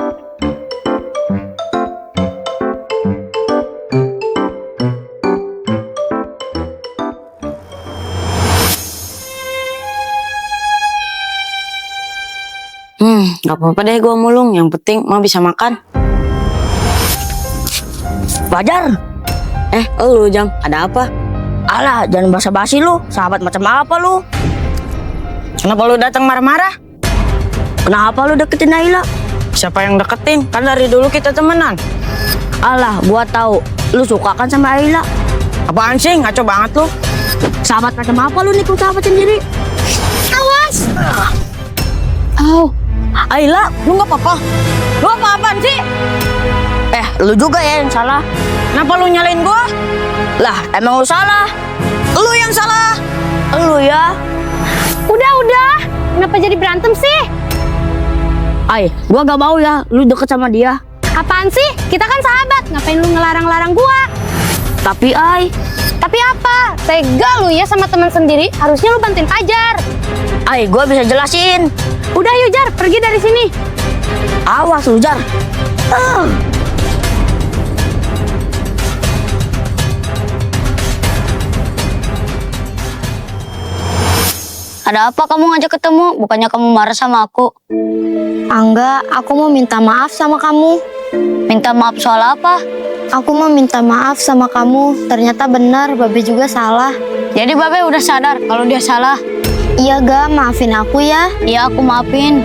Gak apa-apa deh gue mulung. Yang penting mah bisa makan. Pajar. Lu Jam, ada apa? Alah, jangan basa-basi lu. Sahabat macam apa lu? Kenapa lu datang marah-marah? Kenapa lu deketin Naila? Siapa yang deketin? Kan dari dulu kita temenan. Alah, gua tahu. Lu suka kan sama Naila? Apaan sih? Ngaco banget lu. Sahabat macam apa lu nih, sahabat sendiri? Awas! Aila, lu nggak apa-apa? Lu apa-apaan sih? Lu juga ya yang salah. Kenapa lu nyalain gua? Lah, emang lu salah. Lu yang salah. Lu ya. Udah. Kenapa jadi berantem sih? Gua gak mau ya lu deket sama dia. Apaan sih? Kita kan sahabat. Ngapain lu ngelarang-larang gua? Tapi Tapi apa? Tega lu ya sama teman sendiri. Harusnya lu bantuin Pajar. gua bisa jelasin. Udah yuk Jar, pergi dari sini. Awas lu Jar. Ada apa kamu ngajak ketemu? Bukannya kamu marah sama aku? Angga, aku mau minta maaf sama kamu. Minta maaf soal apa? Aku mau minta maaf sama kamu. Ternyata benar, Babe juga salah. Jadi Babe udah sadar kalau dia salah. Iya Ga, maafin aku ya. Iya, aku maafin.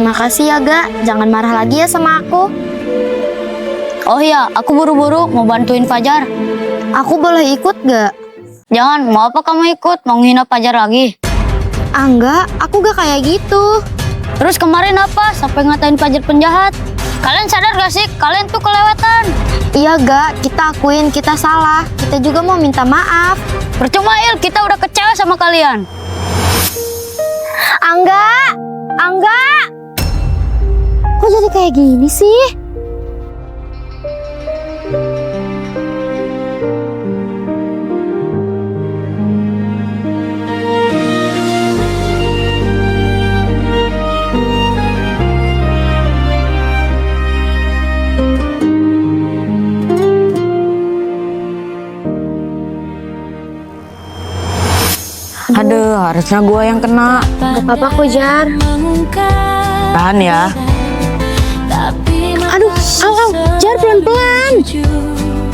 Makasih ya Ga. Jangan marah lagi ya sama aku. Oh iya, aku buru-buru mau bantuin Fajar. Aku boleh ikut gak? Jangan, mau apa kamu ikut? Mau ngehina Fajar lagi? Enggak, aku gak kayak gitu. Terus kemarin apa? Sampai ngatain Fajar penjahat? Kalian sadar gak sih? Kalian tuh kelewatan. Iya Ga, kita akuin kita salah. Kita juga mau minta maaf. Percuma Il, kita udah kecewa sama kalian. Angga! Kok jadi kayak gini sih? Aduh, harusnya gua yang kena. Gak apa-apa kok Jar. Tahan ya. Aduh, Jar pelan-pelan.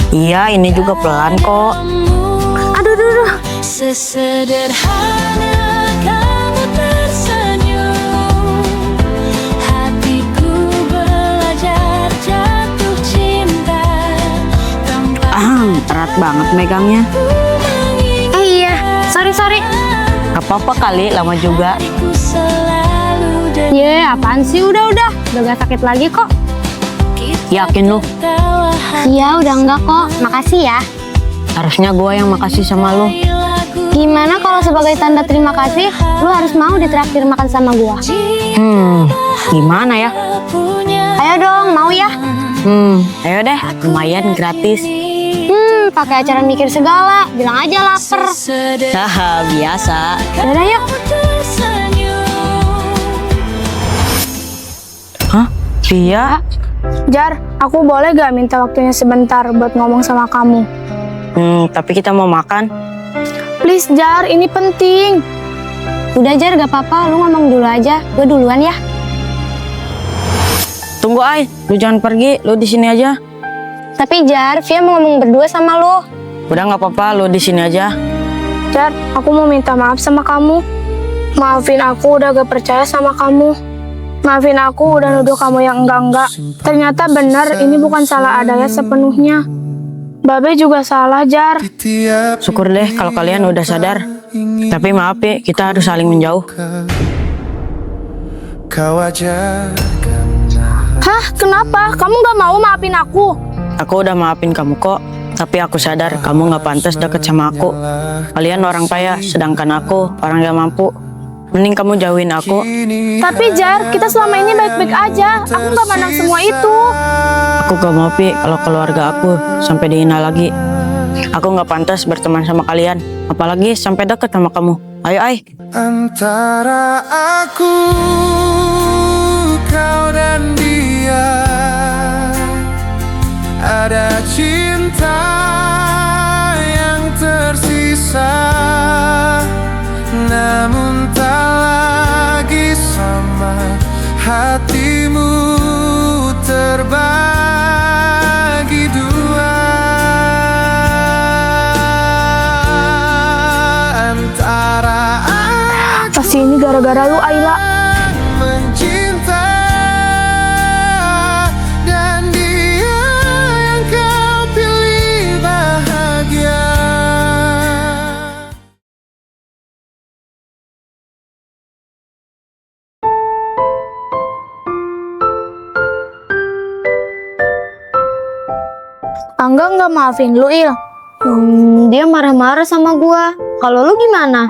Iya, ini juga pelan kok. Aduh. Sesederhana kamu tersenyum, hatiku belajar jatuh cinta tanpa Erat banget megangnya. Iya, sorry. Gak apa-apa kali, lama juga. ku selalu Apaan sih? Udah gak sakit lagi kok. Yakin lu? tertawa Iya, udah enggak kok. Makasih ya. Harusnya gua yang makasih sama lu. Gimana kalau sebagai tanda terima kasih, lu harus mau ditraktir makan sama gua? Gimana ya? punya Ayo dong, mau ya? Ayo deh, lumayan gratis. Pakai acara mikir segala. Bilang aja lapar. Haha, biasa. Udah yuk. Hah? Iya? Jar, aku boleh gak minta waktunya sebentar buat ngomong sama kamu? Tapi kita mau makan. Please Jar, ini penting. Udah Jar, gak apa-apa. Lu ngomong dulu aja. Gue duluan ya. Tunggu Ai, lu jangan pergi, lu di sini aja. Tapi Jar, Via mau ngomong berdua sama lu. Udah nggak apa-apa, lu di sini aja. Jar, aku mau minta maaf sama kamu. Maafin aku udah gak percaya sama kamu. Maafin aku udah nuduh kamu yang enggak-enggak. Ternyata benar ini bukan salah Adaya sepenuhnya. Babe juga salah, Jar. Syukur deh kalau kalian udah sadar. Tapi maaf ya, kita harus saling menjauh. Kau aja Hah, kenapa? Kamu gak mau maafin aku? Aku udah maafin kamu kok. Tapi aku sadar kamu gak pantas deket sama aku. Kalian orang kaya, sedangkan aku orang gak mampu. Mending kamu jauhin aku. Tapi Jar, kita selama ini baik-baik aja. Aku gak mandang semua itu. Aku gak mau Pi kalau keluarga aku sampai dihina lagi. Aku gak pantas berteman sama kalian. Apalagi sampai deket sama kamu. Ayo Ai. antara aku, kau dan dia. Ada cinta yang tersisa, namun tak lagi sama. Hatimu terbagi dua, antara Pasti ini gara-gara lu, Ayla. mencinta dan dia yang kau pilih bahagia. Angga nggak maafin lu, Il. Dia marah-marah sama gua. Kalau lu gimana?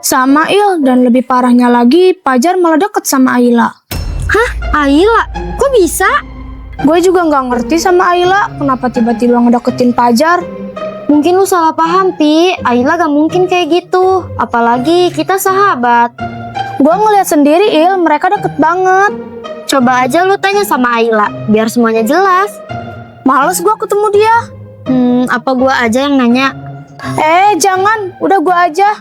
Sama Il, dan lebih parahnya lagi, Pajar malah deket sama Ayla. Ayla, kok bisa? Gue juga nggak ngerti sama Ayla, kenapa tiba-tiba ngedeketin Pajar. Mungkin lu salah paham, Pi. Ayla gak mungkin kayak gitu. Apalagi kita sahabat. Gue ngeliat sendiri, Il, mereka deket banget. Coba aja lu tanya sama Ayla, biar semuanya jelas. Males gue ketemu dia. Apa gua aja yang nanya? Jangan, udah gue aja.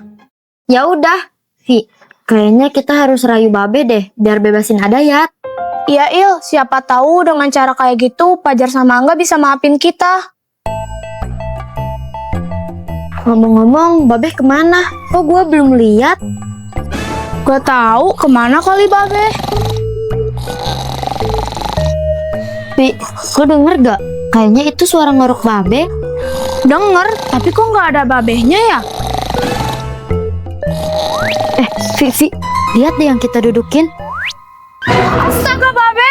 Ya udah, Vi. Kayaknya kita harus rayu Babe deh, biar bebasin Adayat. Iya, Il, siapa tahu dengan cara kayak gitu, Pajar sama Angga bisa maafin kita. Ngomong-ngomong, Babe kemana? Kok gua belum lihat? Gue tahu kemana kali Babe. Vi, lu denger gak? Kayaknya itu suara ngorok Babe. Denger, tapi kok nggak ada babehnya ya? Vi, lihat deh yang kita dudukin. Astaga, Babe!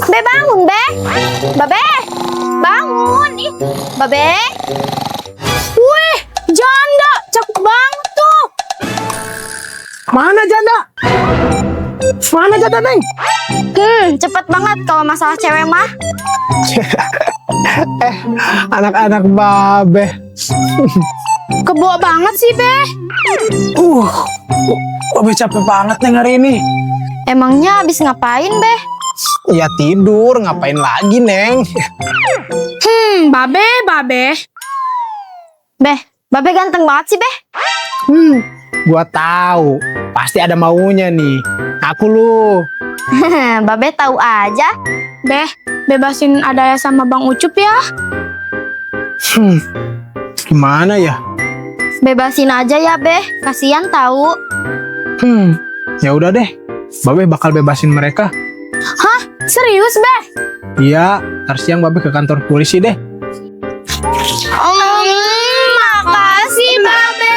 Be bangun, Be. Babe, bangun. Ih, Babe. Wih, janda, cakep banget tuh. Mana janda? Mana janda, Neng? Cepet banget kalau masalah cewek mah. Anak-anak Babe. Kebo banget sih, Be. Babe capek banget Neng hari ini. Emangnya abis ngapain, Be? Ya tidur, ngapain lagi Neng? Babe. Babe ganteng banget sih, Be. Gua tahu, pasti ada maunya nih. Aku lu. Babe tahu aja. Be, bebasin Adaya sama Bang Ucup ya. Gimana ya? Bebasin aja ya, Be. Kasian tahu. Ya udah deh. Babe bakal bebasin mereka. Hah? Serius, Be? Iya, ntar siang Babe ke kantor polisi deh. Makasih, Babe.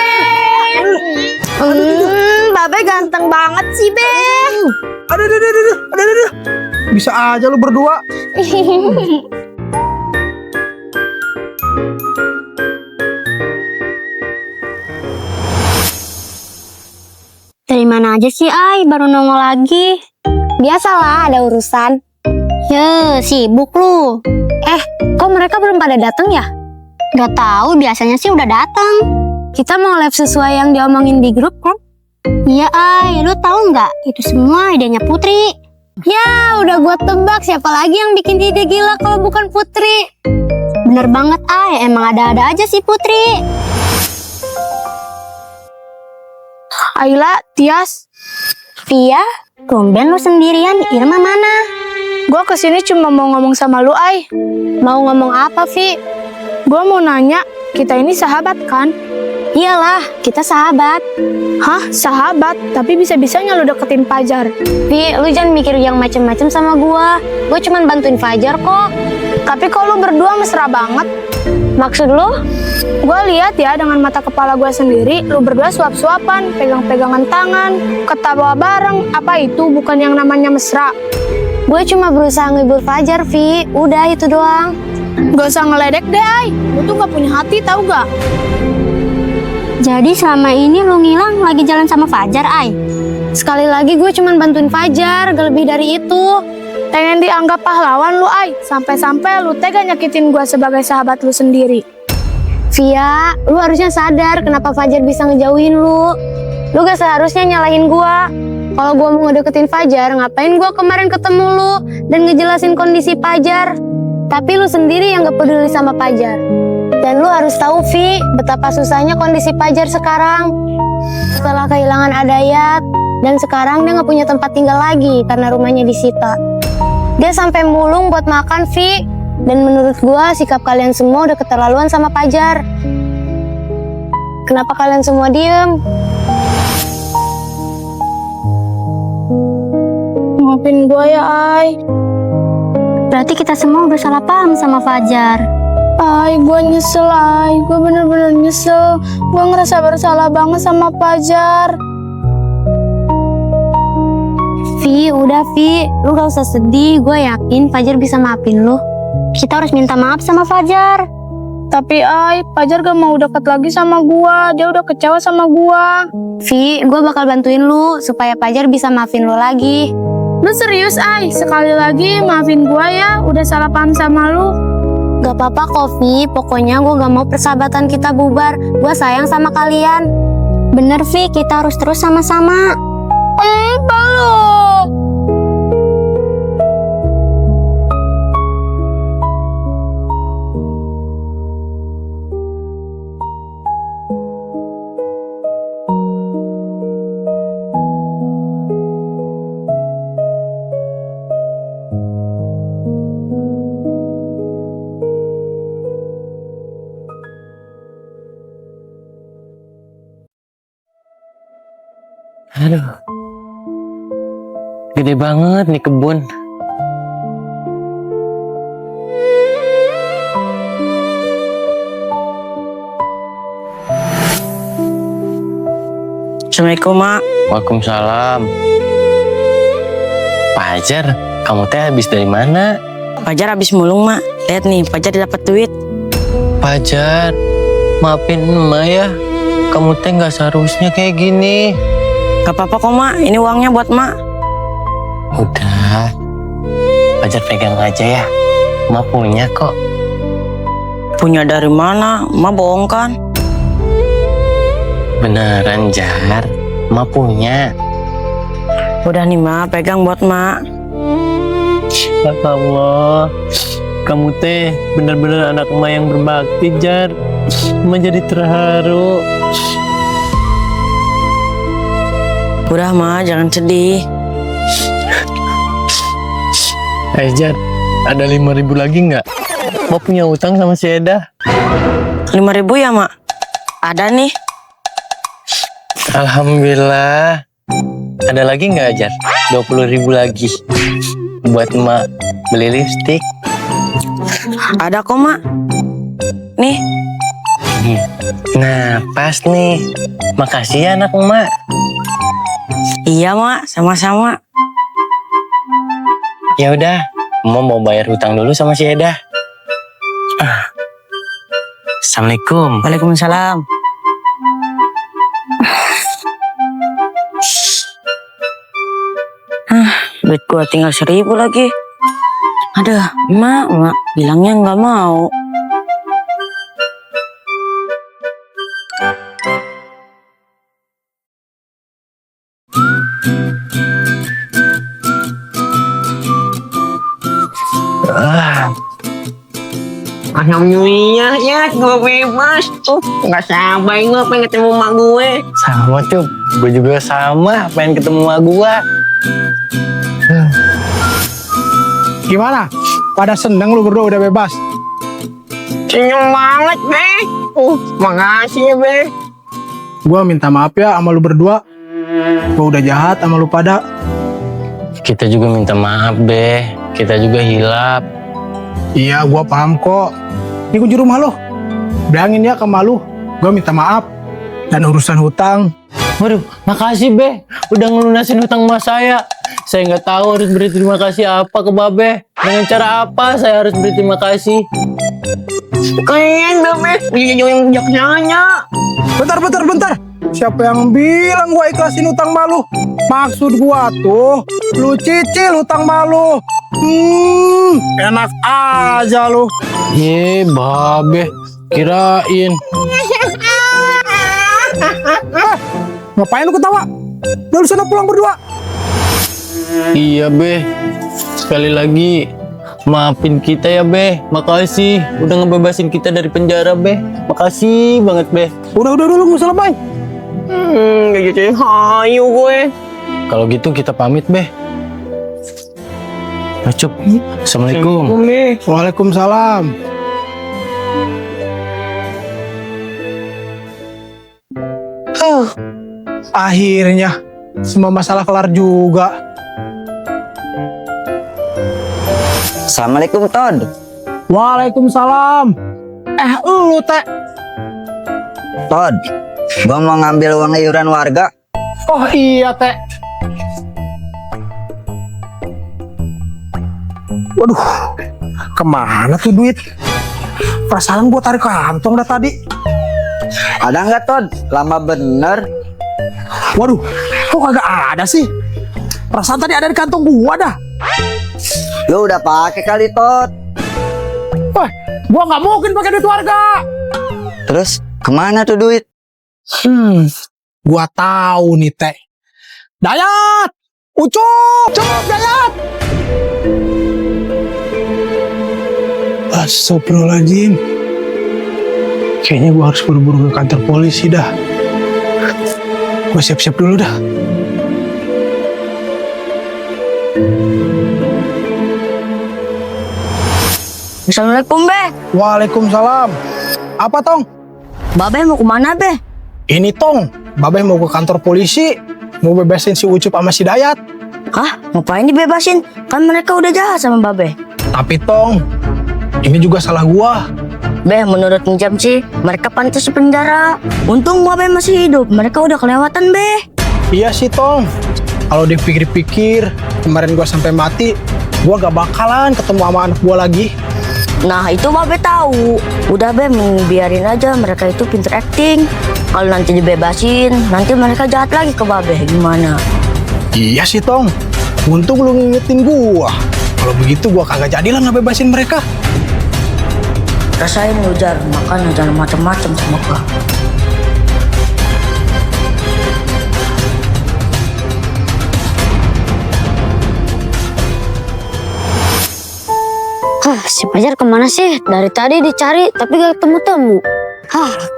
Babe ganteng banget sih, Be. Aduh. Bisa aja lu berdua. Dari mana aja sih, Ai? Baru nongol lagi. Biasalah, ada urusan. Sibuk lu. Kok mereka belum pada datang ya? Gak tahu, biasanya sih udah datang. Kita mau live sesuai yang diomongin di grup kan? Iya, Ai. Lu tahu nggak? Itu semua idenya Putri. Ya, udah gua tebak siapa lagi yang bikin ide gila kalau bukan Putri. Bener banget, Ai. Emang ada-ada aja sih Putri. Ayla, Tias, Via, tumben lu sendirian. Irma mana? gue kesini cuma mau ngomong sama lu, Ai. Mau ngomong apa, Vi? Gue mau nanya, kita ini sahabat kan? Iyalah, kita sahabat. Hah, sahabat? Tapi bisa-bisanya lu deketin Fajar. Vi, lu jangan mikir yang macem-macem sama gua. Gua cuman bantuin Fajar kok. Tapi kok lu berdua mesra banget? Maksud lu? Gue lihat ya dengan mata kepala gue sendiri, lu berdua suap-suapan, pegang-pegangan tangan, ketawa bareng. Apa itu bukan yang namanya mesra? Gue cuma berusaha ngibur Fajar, Vi. Udah itu doang. Gak usah ngeledek deh, Ai. Lu tuh gak punya hati, tahu gak? Jadi selama ini lu ngilang lagi jalan sama Fajar, Ai? Sekali lagi gue cuman bantuin Fajar, gak lebih dari itu. Pengen dianggap pahlawan lu, Ai. Sampai-sampai lu tega nyakitin gue sebagai sahabat lu sendiri. Via, lu harusnya sadar kenapa Fajar bisa ngejauhin lu. Lu gak seharusnya nyalahin gue. Kalau gue mau ngedeketin Fajar, ngapain gue kemarin ketemu lu dan ngejelasin kondisi Fajar? Tapi lu sendiri yang gak peduli sama Fajar. Dan lu harus tahu, Vi, betapa susahnya kondisi Fajar sekarang. Setelah kehilangan Adayat, dan sekarang dia gak punya tempat tinggal lagi karena rumahnya disita. Dia sampai mulung buat makan, Vi. Dan menurut gua, sikap kalian semua udah keterlaluan sama Fajar. Kenapa kalian semua diem? Maafin gue ya, Ai. Berarti kita semua udah salah paham sama Fajar. Ai, gue nyesel, Ai. Gue bener-bener nyesel. Gue ngerasa bersalah banget sama Fajar. Vi, udah Vi. Lu gak usah sedih. Gue yakin Fajar bisa maafin lu. Kita harus minta maaf sama Fajar. Tapi, Ai, Fajar gak mau deket lagi sama gue. Dia udah kecewa sama gue. Vi, gue bakal bantuin lu supaya Fajar bisa maafin lu lagi. Lu serius, Ai? Sekali lagi maafin gue ya. Udah salah paham sama lu. Gak apa-apa kok, Vi. Pokoknya gue gak mau persahabatan kita bubar. Gue sayang sama kalian. Bener, Vi. Kita harus terus sama-sama. Peluk. Aduh, gede banget nih kebun. Assalamualaikum, Mak. Waalaikumsalam. Fajar, kamu teh habis dari mana? Fajar habis mulung, Mak. Lihat nih, Fajar dapat duit. Fajar, maafin emak ya. Kamu teh nggak seharusnya kayak gini. Gak apa-apa kok, Mak. Ini uangnya buat Mak. Udah, Fajar pegang aja ya. Emak punya kok. Punya dari mana? Mak bohong kan? Beneran, Jar. Emak punya. Udah nih, Mak. Pegang buat Mak. Ya Allah, kamu teh bener-bener anak emak yang berbakti, Jar. Emak jadi terharu. Udah, Mak. Jangan sedih. Jar, ada 5.000 lagi nggak? Mau punya utang sama si Eda. 5.000 ya, Mak? Ada nih. Alhamdulillah. Ada lagi nggak, Jar? 20.000 lagi. Buat emak beli lipstik. Ada kok, Mak. Nih. Nah, pas nih. Makasih ya anak emak. Iya, Mak. Sama-sama. Ya udah, emak mau bayar hutang dulu sama si Eda. Assalamualaikum. Waalaikumsalam. duit gua tinggal 1.000 lagi. Aduh, mak bilangnya nggak mau. Alhamdulillah ya, gue bebas. Nggak sabar gue pengen ketemu mak gue. Sama Cup, gue juga sama pengen ketemu mak gue. Gimana? Pada seneng lu berdua udah bebas? Senyum banget, Be. Makasih ya, Be. Gua minta maaf ya sama lu berdua. Gua udah jahat sama lu pada. Kita juga minta maaf, Be. Kita juga hilap. Iya, gua paham kok. Ini kunci rumah lo. Bilangin ya ke malu. Gua minta maaf. Dan urusan hutang. Waduh, makasih, Be. Udah ngelunasin hutang mas saya. Saya nggak tahu harus beri terima kasih apa ke Babe. Dengan cara apa saya harus beri terima kasih? Kayaknya Babe, dia yang bijaksana. Bentar. Siapa yang bilang gua ikhlasin hutang malu? Maksud gua tuh, lu cicil hutang malu. Enak aja lu. Babe, kirain. Ngapain lu ketawa? Udah lu sana pulang berdua. Iya, Be. Sekali lagi, maafin kita ya, Be. Makasih udah ngebebasin kita dari penjara, Be. Makasih banget, Be. Udah lu gak usah lebay. Gak gitu hayu gue. Kalau gitu kita pamit, Be. Cup. Assalamualaikum. Waalaikumsalam. Akhirnya semua masalah kelar juga. Assalamualaikum, Todd. Waalaikumsalam. Lu Teh. Todd, gua mau ngambil uang iuran warga. Oh iya Teh. Waduh, kemana tuh duit? Perasaan gua tarik kantong dah tadi. Ada nggak, Todd? Lama bener. Waduh, kok kagak ada sih? Perasaan tadi ada di kantong gua dah. Lu udah pakai kali, Todd. Wah, gua nggak mungkin pakai duit warga. Terus kemana tuh duit? Gua tahu nih Teh. Dayat, Ucup, Dayat. Astagfirullahaladzim. Kayaknya gua harus buru-buru ke kantor polisi dah. Gua siap-siap dulu dah. Assalamualaikum, Be. Waalaikumsalam. Apa Tong? Babe mau kemana, Be? Ini Tong, Babe mau ke kantor polisi. Mau bebasin si Ucup sama si Dayat. Hah? Ngapain dibebasin? Kan mereka udah jahat sama Babe. Tapi Tong, ini juga salah gua. Be, menurut Njam sih, mereka pantas penjara. Untung Babe masih hidup, mereka udah kelewatan, Be. Iya sih Tong. Kalau dipikir-pikir, kemarin gua sampai mati, gua gak bakalan ketemu sama anak gua lagi. Nah, itu Babe tahu. Udah, Be, biarin aja, mereka itu pinter acting. Kalau nanti dibebasin, nanti mereka jahat lagi ke Babe. Gimana? Iya sih Tong. Untung lu ngingetin gua. Kalau begitu gua kagak jadilah ngebebasin mereka. Rasain lu, Jar, makan jangan macam-macam sama gua. Si Fajar kemana sih? Dari tadi dicari tapi gak ketemu-temu.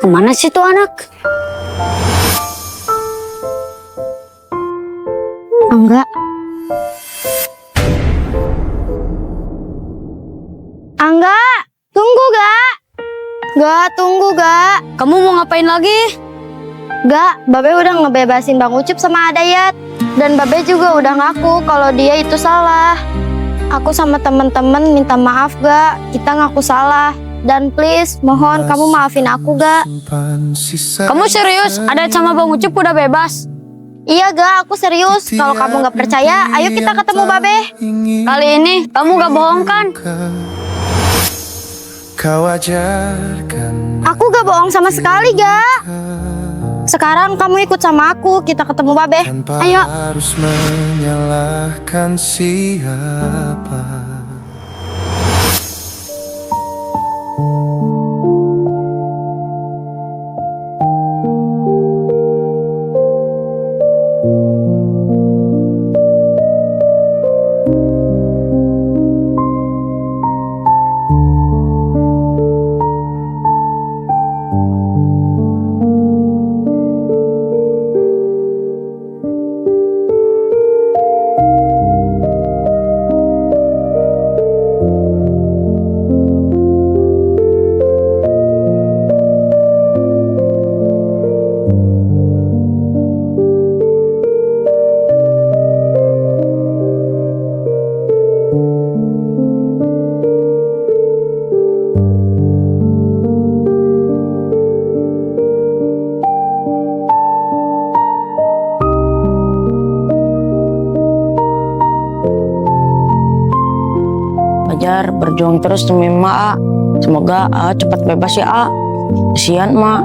Kemana sih tuh anak? Enggak. Angga, tunggu gak? Gak, tunggu gak? Kamu mau ngapain lagi? Gak, Babe udah ngebebasin Bang Ucup sama Dayat. Dan Babe juga udah ngaku kalau dia itu salah. Aku sama temen-temen minta maaf gak? Kita ngaku salah. Dan please, mohon kamu maafin aku gak? Kamu serius? Ada sama Bang Ucup udah bebas? Iya gak, aku serius. Kalau kamu gak percaya, ayo kita ketemu Babe. Kali ini kamu gak bohong kan? Kau ajarkan Aku gak bohong sama sekali gak? Sekarang kamu ikut sama aku, kita ketemu Babe. Tanpa Ayo. harus menyalahkan siapa. Fajar berjuang terus demi emak, A. Semoga A cepat bebas ya, A. Kasihan emak.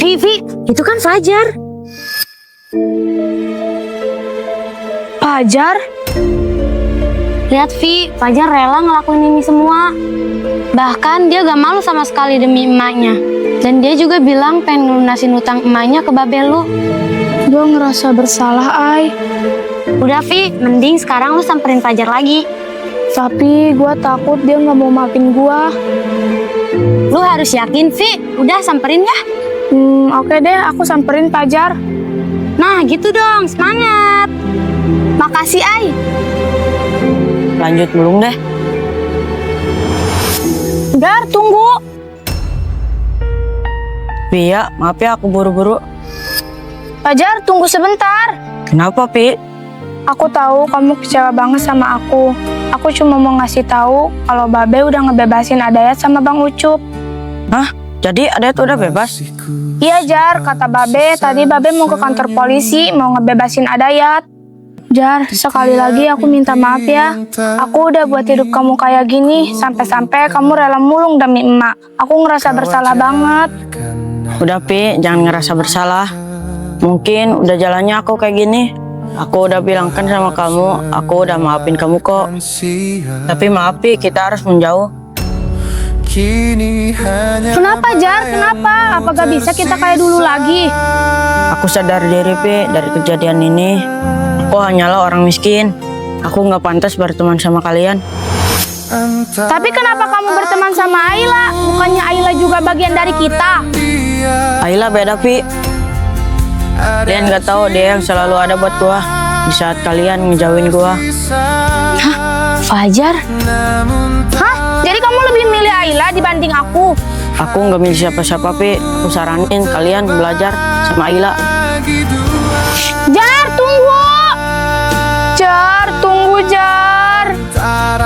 Vivi, itu kan Fajar. Fajar? Lihat Vi, Fajar rela ngelakuin ini semua. Bahkan dia gak malu sama sekali demi emaknya. Dan dia juga bilang pengen lunasin utang emaknya ke Babe lu. Gue ngerasa bersalah, Ai. Udah Vi, mending sekarang lu samperin Fajar lagi. Tapi gue takut dia nggak mau maafin gue. Lu harus yakin Vi, udah samperin ya. Oke deh, aku samperin Fajar. Nah gitu dong, semangat. Makasih Ai. Lanjut belum deh. Dar, tunggu. Pia, maaf ya aku buru-buru. Fajar, tunggu sebentar. Kenapa, Pi? Aku tahu kamu kecewa banget sama aku. Aku cuma mau ngasih tahu kalau Babe udah ngebebasin Adayat sama Bang Ucup. Hah? Jadi Adayat udah bebas? Iya Jar, kata Babe, tadi Babe mau ke kantor polisi, mau ngebebasin Adayat. Jar, sekali lagi aku minta maaf ya. Aku udah buat hidup kamu kayak gini, sampai-sampai kamu rela mulung demi emak. Aku ngerasa bersalah banget. Udah, Pi, jangan ngerasa bersalah. Mungkin udah jalannya aku kayak gini. Aku udah bilangkan sama kamu, aku udah maafin kamu kok. Tapi maaf, Pi, kita harus menjauh. Kenapa Jar? Kenapa? Apa gak bisa kita kayak dulu lagi? Aku sadar diri, Pi, dari kejadian ini. Aku hanyalah orang miskin. Aku nggak pantas berteman sama kalian. Tapi kenapa kamu berteman sama Ayla? Bukannya Ayla juga bagian dari kita? Ayla beda, Pi. Kalian nggak tahu dia yang selalu ada buat gua di saat kalian ngejauhin gua. Hah? Fajar? Hah? Jadi kamu lebih milih Ayla dibanding aku? Aku nggak milih siapa-siapa, Pi. Aku saranin kalian belajar sama Ayla. Jar, tunggu! Jar, tunggu Jar! Jar!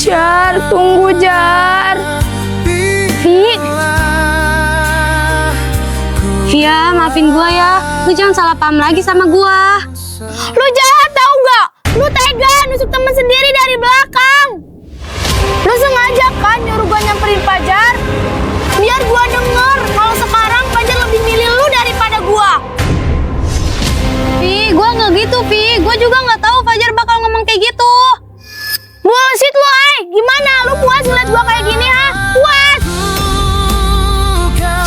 Jar, tunggu Jar! Via, maafin gua ya. Lu jangan salah paham lagi sama gua. Lu jahat tau gak? Lu tega nusuk temen sendiri dari belakang. Lu sengaja kan nyuruh gua nyamperin Fajar? Biar gua denger kalau sekarang Fajar lebih milih lu daripada gua. Vi, gua nggak gitu, Vi. Gua juga nggak tahu Fajar bakal ngomong kayak gitu. Bullshit lu, Ay. Gimana? Lu puas ngeliat gua kayak gini, ha? Puas?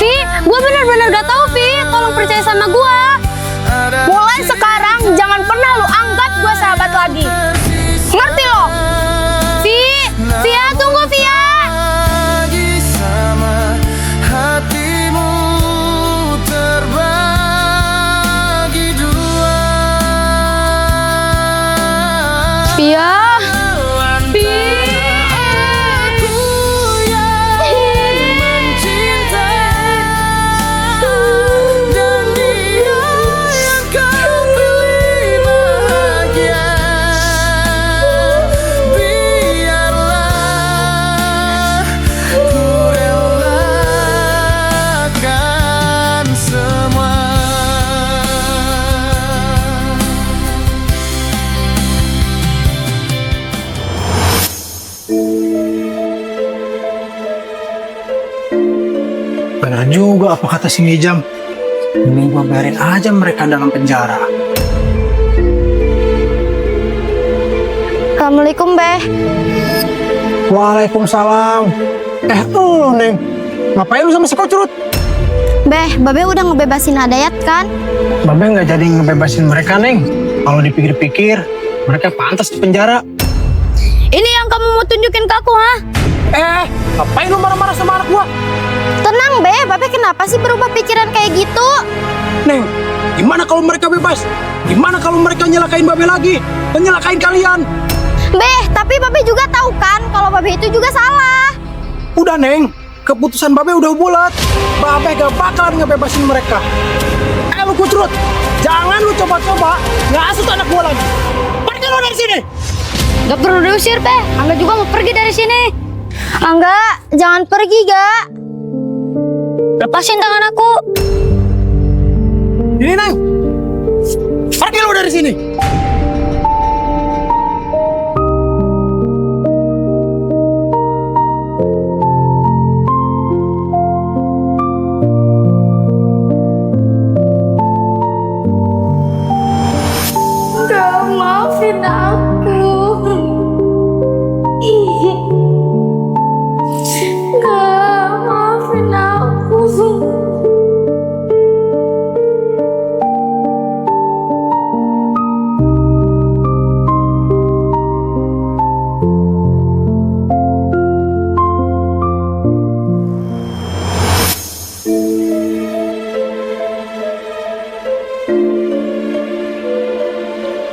Vi, gua bener-bener gak tahu, Vi. Tolong percaya sama gua. Mulai sekarang jangan pernah lu anggap gua sahabat lagi. Ngerti lo? Vi, Via, tunggu Via. Pia. Benar juga apa kata si Mijam. Mending gua biarin aja mereka dalam penjara. Assalamualaikum, Beh. Waalaikumsalam. Lu Neng, ngapain lu sama si Kocrut? Beh, Babe udah ngebebasin Adayat kan? Babe nggak jadi ngebebasin mereka, Neng. Kalau dipikir-pikir, mereka pantas di penjara. Ini yang kamu mau tunjukin ke aku, ha? Ngapain lu marah-marah sama anak gua? Tenang, Be. Babe kenapa sih berubah pikiran kayak gitu? Neng, gimana kalau mereka bebas? Gimana kalau mereka nyelakain Babe lagi? Dan nyelakain kalian? Beh, tapi Babe juga tahu kan kalau Babe itu juga salah. Udah, Neng. Keputusan Babe udah bulat. Babe gak bakalan ngebebasin mereka. Lu Kocrut, jangan lu coba-coba ngasut anak gua lagi. Pergi lu dari sini. Gak perlu diusir, Be. Angga juga mau pergi dari sini. Angga, jangan pergi, Ga. Lepasin tangan aku. Ini, Neng. Pergi lu dari sini. Maafin aku. Gak, maafin aku.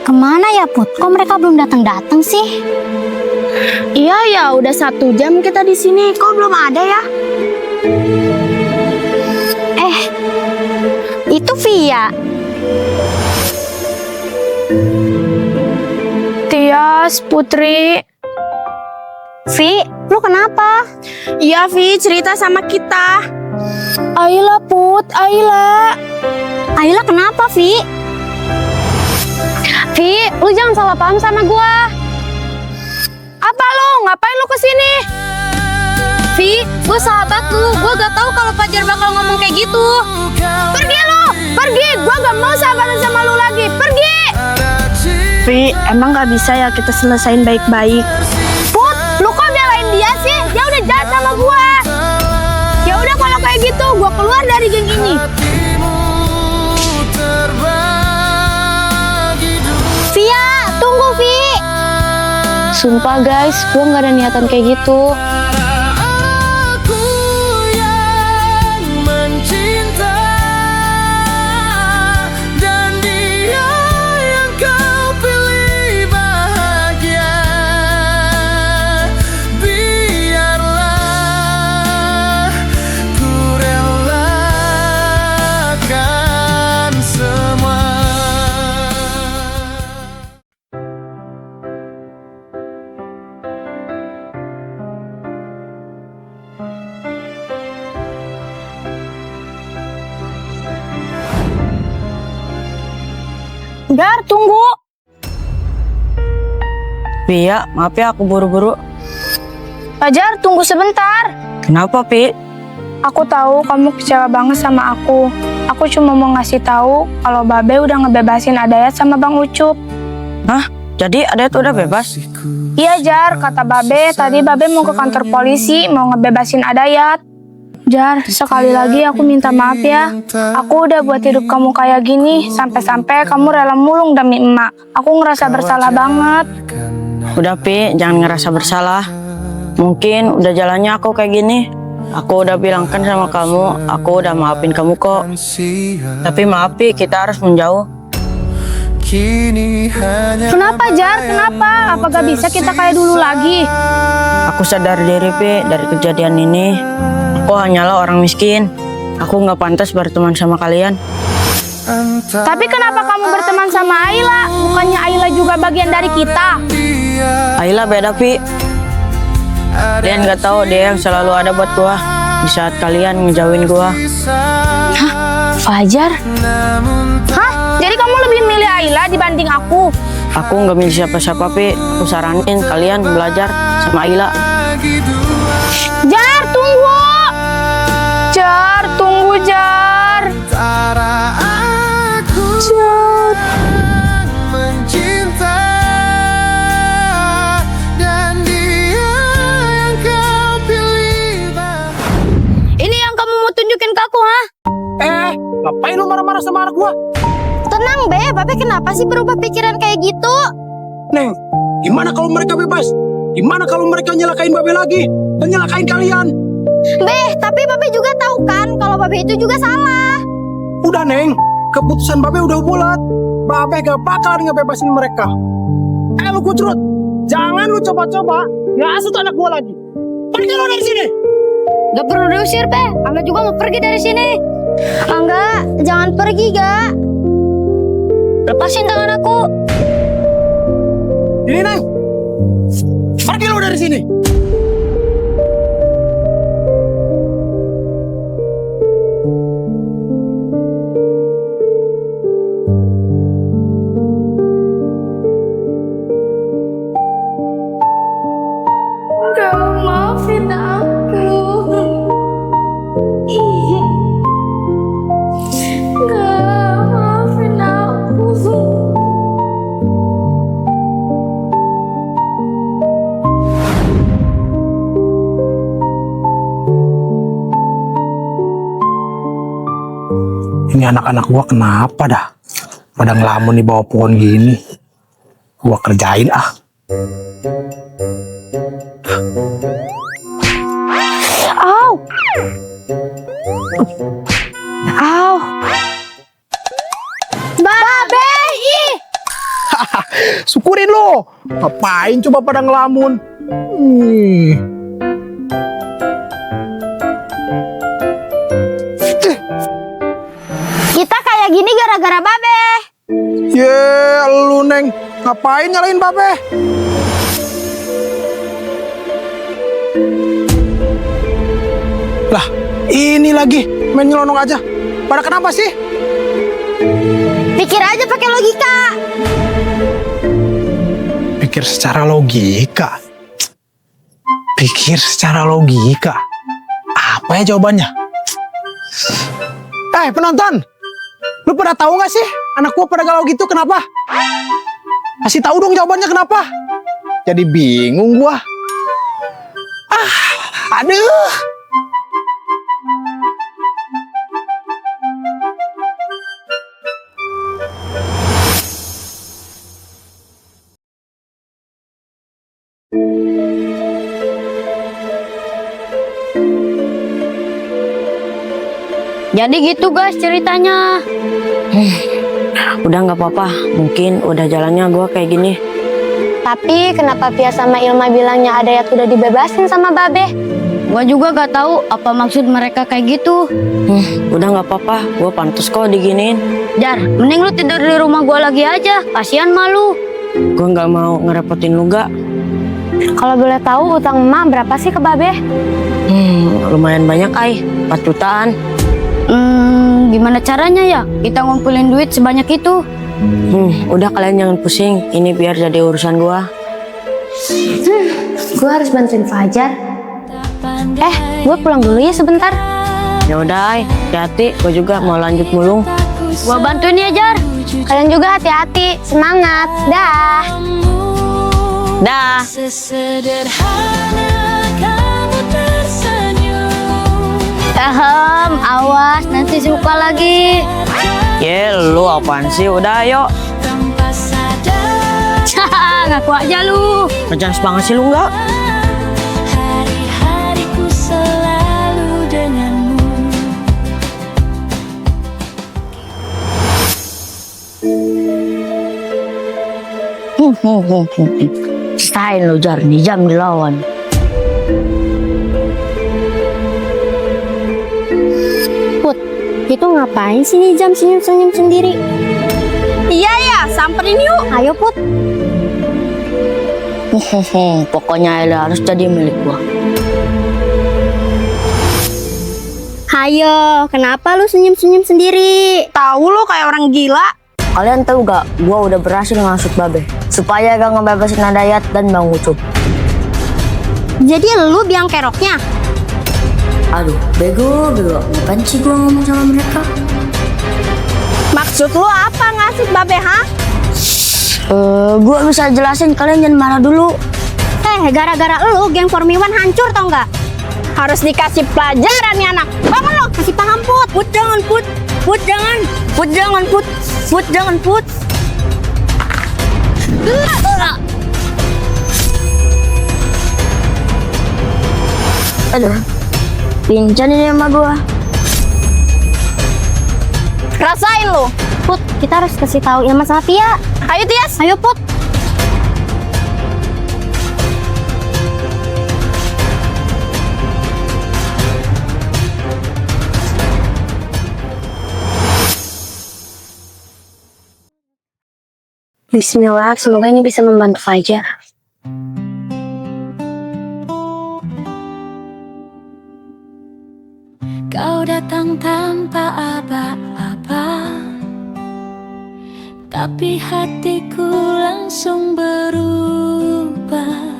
Kemana ya, Put? Kok mereka belum datang-datang sih? Iya ya, udah 1 jam kita di sini. Kok belum ada ya? Itu Via. Tias, Putri. Vi, lu kenapa? Iya, Vi, cerita sama kita. Ayla, Put, Ayla. Ayla kenapa, Vi? Vi, lu jangan salah paham sama gua. Apa lu? Ngapain lu kesini? Vi, gua sahabat lu. Gua gak tahu kalau Fajar bakal ngomong kayak gitu. Pergi lu! Pergi! Gua gak mau sahabatan sama lu lagi. Pergi! Vi, emang gak bisa ya kita selesain baik-baik? Put, lu kok belain dia sih? Dia udah jahat sama gua. Ya udah kalau kayak gitu, gua keluar dari geng ini. Via, tunggu, Vi. Sumpah guys, gua gak ada niatan kayak gitu. Gar, tunggu. Pia, maaf ya aku buru-buru. Fajar, tunggu sebentar. Kenapa, Pi? Aku tahu kamu kecewa banget sama aku. Aku cuma mau ngasih tahu kalau Babe udah ngebebasin Adayat sama Bang Ucup. Hah? Jadi Adayat udah bebas? Iya, Jar, kata Babe. Tadi Babe mau ke kantor polisi, mau ngebebasin Adayat. Jar, sekali lagi aku minta maaf ya. Aku udah buat hidup kamu kayak gini, sampai-sampai kamu rela mulung demi emak. Aku ngerasa bersalah banget. Udah, Pi, jangan ngerasa bersalah. Mungkin udah jalannya aku kayak gini. Aku udah bilangkan sama kamu, aku udah maafin kamu kok. Tapi maaf, Pi, kita harus menjauh. kini hanya Kenapa Jar? Kenapa? Apa gak bisa kita kayak dulu lagi? Aku sadar diri, Pi, dari kejadian ini. Aku hanyalah orang miskin. Aku nggak pantas berteman sama kalian. Tapi kenapa kamu berteman sama Ayla? Bukannya Ayla juga bagian dari kita? Ayla beda, Pi. Kalian nggak tahu dia yang selalu ada buat gua di saat kalian ngejauhin gua. Fajar? Hah? Jadi kamu lebih milih Ayla dibanding aku? Aku nggak milih siapa-siapa, Pi. Aku saranin kalian belajar sama Ayla. Jar, tunggu! Jar, tunggu Jar! Jar! mencinta dan dia yang kau pilih. Ini yang kamu mau tunjukin ke aku, ha? Ngapain lu marah-marah sama anak gua? Tenang, Be. Babe kenapa sih berubah pikiran kayak gitu? Neng, gimana kalau mereka bebas? Gimana kalau mereka nyelakain Babe lagi? Dan nyelakain kalian? Be, tapi Babe juga tahu kan kalau Babe itu juga salah. Udah, Neng. Keputusan Babe udah bulat. Babe gak bakalan ngebebasin mereka. Lu kucrut. Jangan lu coba-coba ngasut anak gua lagi. Pergi lu dari sini. Gak perlu diusir, Be. Angga juga mau pergi dari sini. Angga, jangan pergi, Ga. Lepasin tangan aku. Ini, Neng. Pergi lu dari sini. Maafin aku. Gak, maafin aku. Ini anak-anak gua kenapa dah? Pada ngelamun di bawah pohon gini. Gua kerjain ah. Au! Au! Babe, ih. Syukurin lo. Ngapain coba pada ngelamun? Kita kayak gini gara-gara Babe. Ye, lu Neng. Ngapain nyalain Babe? Lah, ini lagi main nyelonong aja. Pada kenapa sih? Pikir aja pakai logika. Pikir secara logika. Pikir secara logika. Apa ya jawabannya? Penonton, lu pada tahu nggak sih anak gua pada galau gitu kenapa? Kasih tahu dong jawabannya kenapa? Jadi bingung gua. Aduh. Jadi gitu guys ceritanya. Udah nggak apa-apa. Mungkin udah jalannya gua kayak gini. Tapi kenapa Pia sama Ilma bilangnya Adayat udah dibebasin sama Babe? Gua juga gak tahu apa maksud mereka kayak gitu. Udah nggak apa-apa. Gua pantas kok diginiin. Jar, mending lu tidur di rumah gua lagi aja. Kasihan malu. Gua nggak mau ngerepotin lu gak. Kalau boleh tahu utang emak berapa sih ke Babe? Lumayan banyak, Ay. 4 jutaan. Gimana caranya ya? Kita ngumpulin duit sebanyak itu. Udah kalian jangan pusing. Ini biar jadi urusan gua. Gue harus bantuin Fajar. Gue pulang dulu ya sebentar. Ya udah, Ay. Hati-hati. Gua juga mau lanjut mulung. Gua bantuin ya, Jar. Kalian juga hati-hati. Semangat. Dah. Dah. Sesederhana kamu tersenyum. Awas nanti suka lagi. Ye, lu apaan sih? Udah, ayo. Tanpa sadar Ngaku aja lu. Ngejans banget sih lu nggak? hari-hariku selalu denganmu. Stain lo Jar, Nijam dilawan. Put, itu ngapain sih Nijam senyum-senyum sendiri? Iya ya, samperin yuk. Ayo Put. Pokoknya Ayla harus jadi milik gua. Ayo, kenapa lu senyum-senyum sendiri? Tahu lo kayak orang gila. Kalian tahu gak, gua udah berhasil ngasut Babe supaya gak ngebebasin Nadayat dan Bang Ucup. Jadi lu biang keroknya? Aduh, bego. Ngapain sih gua ngomong sama mereka? Maksud lo apa ngasih babe, ha? Gua bisa jelasin, kalian jangan marah dulu. Gara-gara lu geng Formiwan hancur tau nggak? Harus dikasih pelajaran nih anak. Bangun lo. Kasih paham Put. Put jangan, Put. Put jangan. Put jangan, Put. Put jangan, Put. Aduh, pincang ini sama gua. Rasain lo. Put, kita harus kasih tahu Ilma sama Tia. Ayo Tias. Ayo Put. Bismillah, semoga ini bisa membantu Fajar. Kau datang tanpa aba-aba, tapi hatiku langsung berubah.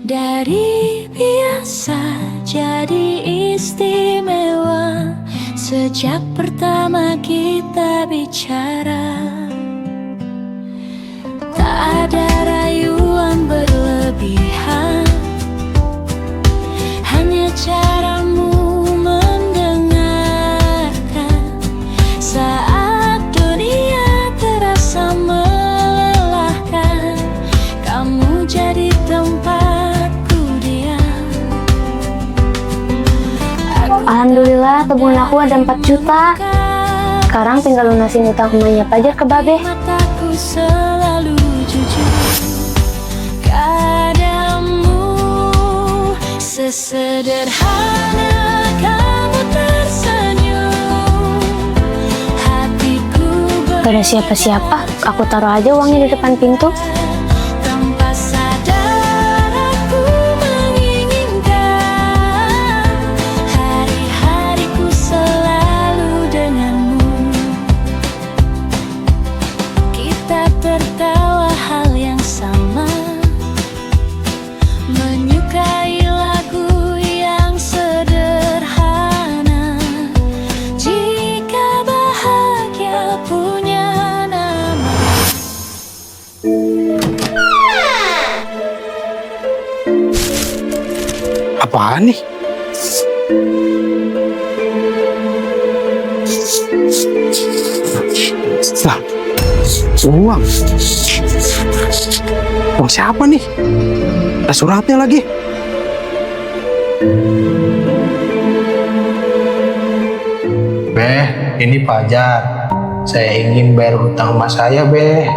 Dari biasa jadi istimewa sejak pertama kita bicara. Tak ada rayuan berlebihan, hanya caramu mendengarkan. Saat dunia terasa melelahkan, kamu jadi tempatku diam. Alhamdulillah, tabungan aku ada 4 juta. Sekarang tinggal lunasin utang rumahnya Fajar ke Babe. Mataku selalu jujur, kadamu sesederhana kamu tersenyum. Hatiku Gak ada siapa-siapa, aku taruh aja uangnya di depan pintu. tanpa sadar aku menginginkan hari-hariku selalu denganmu. Kita tertawa hal yang sama, menyukai lagu yang sederhana. Jika bahagia punya nama. Apaan nih? Lah, uang. Uang siapa nih? Ada suratnya lagi. Beh, ini Fajar. Saya ingin bayar hutang rumah saya, Beh.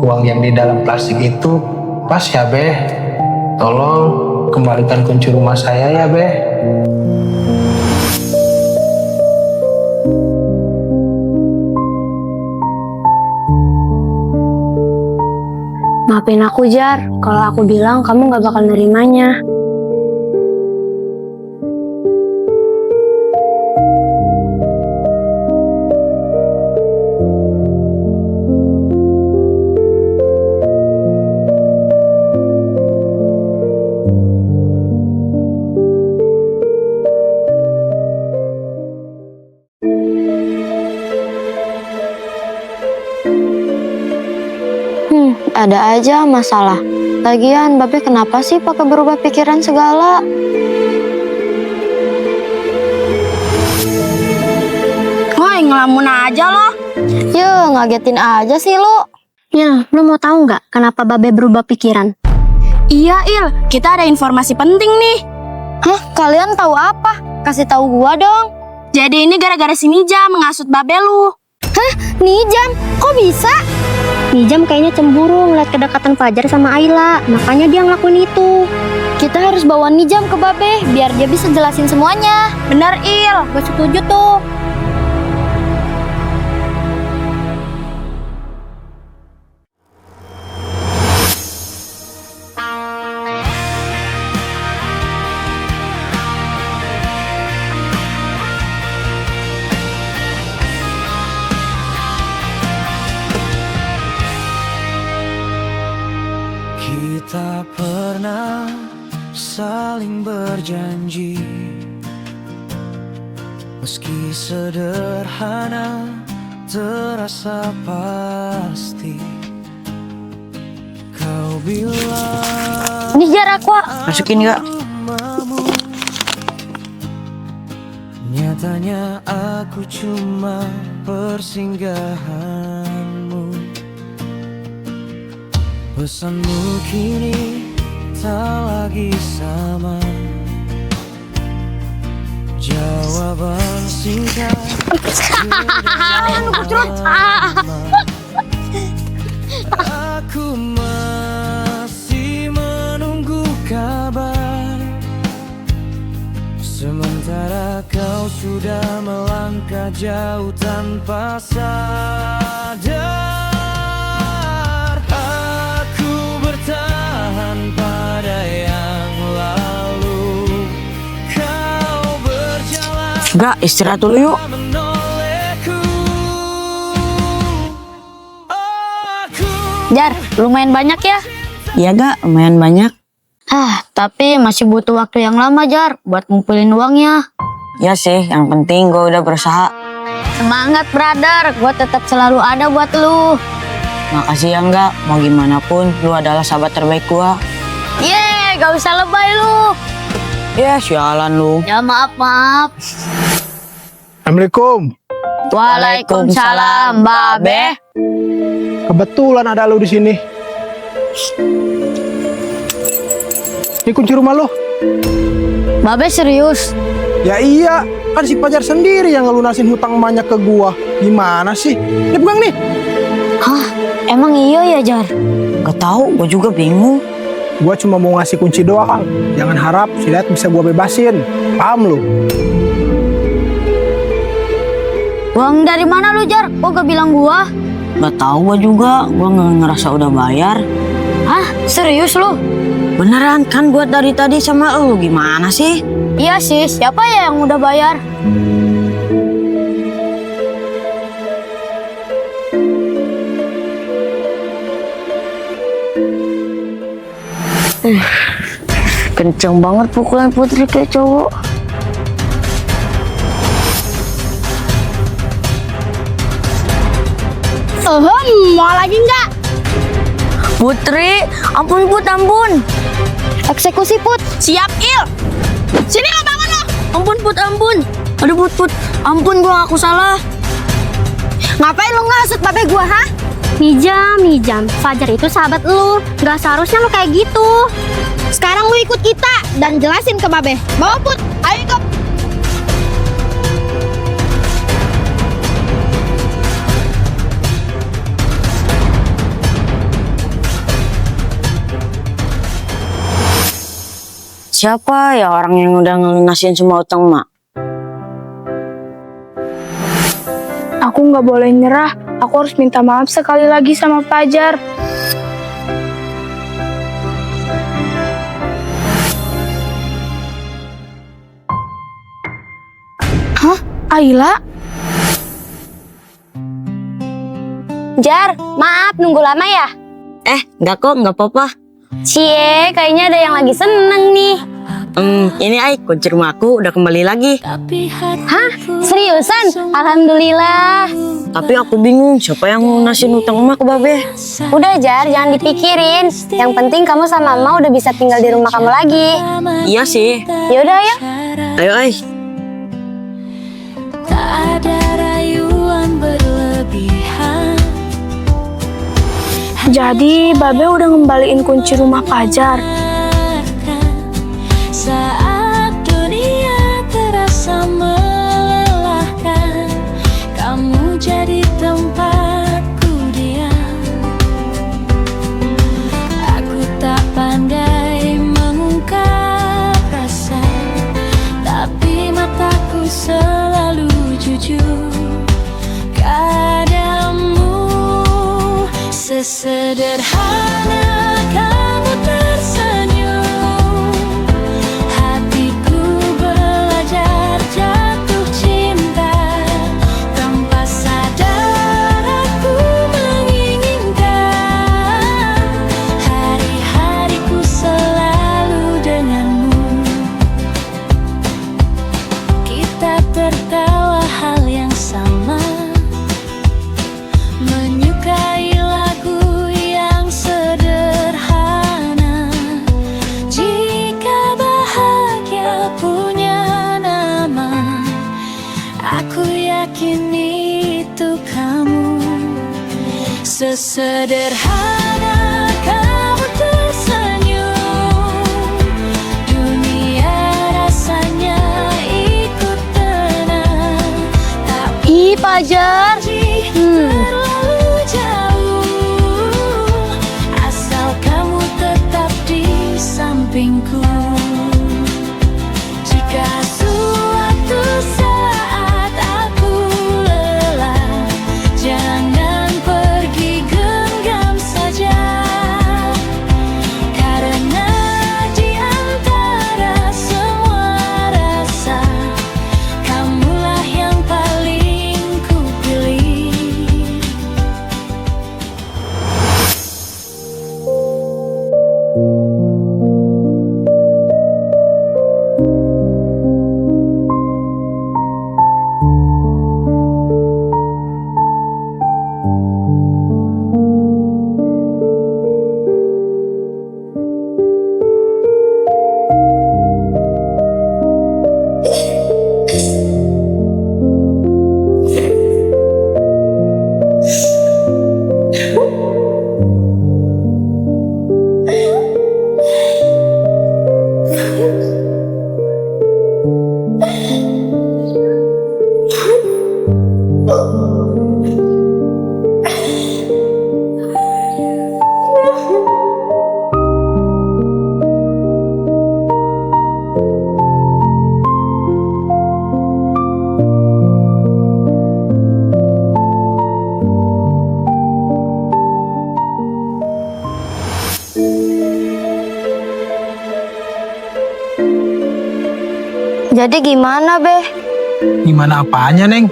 Uang yang di dalam plastik itu pas ya, Beh. Tolong kembalikan kunci rumah saya ya, Beh. Maafin aku Jar, kalau aku bilang kamu gak bakal nerimanya. Ada aja masalah. Lagian Babe kenapa sih pakai berubah pikiran segala? Woi, ngelamun aja lo. Ya, ngagetin aja sih lo. Ya, lo mau tahu nggak kenapa Babe berubah pikiran? Iya, Il. Kita ada informasi penting nih. Hah? Kalian tahu apa? Kasih tahu gua dong. Jadi ini gara-gara si Nija mengasut babe lu. Hah? Nijam? Kok bisa? Nijam kayaknya cemburu ngeliat kedekatan Fajar sama Ayla, makanya dia ngelakuin itu. Kita harus bawa Nijam ke Babe biar dia bisa jelasin semuanya. Benar, Il. Gue setuju tuh. Kita pernah saling berjanji, meski sederhana terasa pasti. Kau bilang Ini jar aqua. Masukin gak? nyatanya aku cuma persinggahanmu. Pesanmu kini tak lagi sama. Jawaban singkat aku masih menunggu kabar, sementara kau sudah melangkah jauh tanpa sadar. Aku bertahan pada yang lalu, kau berjalan Gak, istirahat dulu yuk. menolehku. Jar, lumayan banyak ya? Iya gak, lumayan banyak. Tapi masih butuh waktu yang lama Jar buat ngumpulin uangnya. Ya sih, yang penting gue udah berusaha. Semangat brother, gue tetap selalu ada buat lu. Makasih ya enggak, mau gimana pun lu adalah sahabat terbaik gue. Yeay, gak usah lebay lu. Ya sialan lu. Ya maaf. Assalamualaikum. Waalaikumsalam, Babe. Kebetulan ada lu di sini. Ini kunci rumah lo. Babe serius? Ya iya, kan si Fajar sendiri yang ngelunasin hutang emaknya ke gua. Gimana sih? Ini pegang nih. Hah, emang iya ya Jar? Gak tahu, gue juga bingung. Gua cuma mau ngasih kunci doang. Jangan harap si Liat bisa gua bebasin. Paham lu? Uang dari mana lu Jar? Kok gak bilang gua? Gak tahu gue juga, gue nggak ngerasa udah bayar. Hah, serius lu? Beneran kan buat dari tadi sama lu, gimana sih? Iya sih, siapa ya yang udah bayar? Kenceng banget pukulan Putri kayak cowok. Mau lagi nggak? Putri, ampun Put, ampun. Eksekusi Put. Siap, Il. Sini lo bangun lo. Ampun Put, ampun. Aduh Put, ampun gue ngaku salah. Ngapain lo ngasut Babe gua, ha? Nijam. Fajar itu sahabat lu. Gak seharusnya lu kayak gitu. Sekarang lu ikut kita dan jelasin ke Babe. Bawa Put, ayo ikut. Siapa ya orang yang udah ngelunasin semua utang mak? Aku nggak boleh nyerah. Aku harus minta maaf sekali lagi sama Fajar. Hah? Ayla? Jar, maaf nunggu lama ya? Enggak kok, enggak apa-apa. Cie, kayaknya ada yang lagi seneng nih. Ini Ai, kunci rumahku udah kembali lagi. Hah? Seriusan? Alhamdulillah. Tapi aku bingung siapa yang ngelunasin utang emak ke Babe. Udah Jar, jangan dipikirin. Yang penting kamu sama Mama udah bisa tinggal di rumah kamu lagi. Iya sih. Yaudah ayo. Ayo Ai. Tak ada rayuan berlebihan. Jadi Babe udah ngembaliin kunci rumah Fajar. Saat dunia terasa melelahkan, kamu jadi tempatku diam. Sesederhana kamu tersenyum, hatiku belajar jatuh cinta. Tanpa sadar aku menginginkan hari-hariku selalu denganmu. Kita tertawa hal yang sama, menyukai lagu yang sederhana. Jika bahagia punya nama, aku yakin itu kamu. Sesederhana kamu tersenyum, dunia rasanya ikut tenang. Tak Ih, Pajar. terlalu jauh, asal kamu tetap di sampingku. Jika suatu saat aku lelah, jangan pergi, genggam saja. Karena di antara semua rasa, kamulah yang paling ku pilih. Jadi gimana, Be? Gimana apanya, Neng?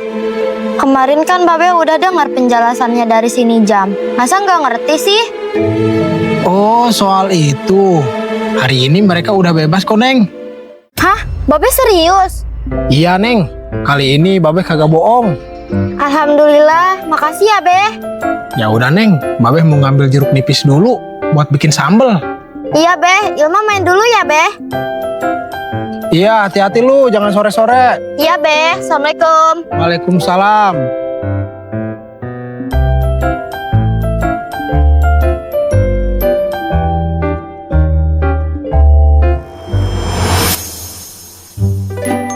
Kemarin kan Babe udah dengar penjelasannya dari sini Jam. Masa nggak ngerti sih? Oh, soal itu. Hari ini mereka udah bebas kok, Neng. Hah? Babe serius? Iya, Neng. Kali ini Babe kagak bohong. Alhamdulillah, makasih ya, Be. Ya udah, Neng. Babe mau ngambil jeruk nipis dulu buat bikin sambel. Iya, Be. Ilma main dulu ya, Be. Iya, hati-hati lu, jangan sore-sore. Iya, Be. Assalamualaikum. Waalaikumsalam.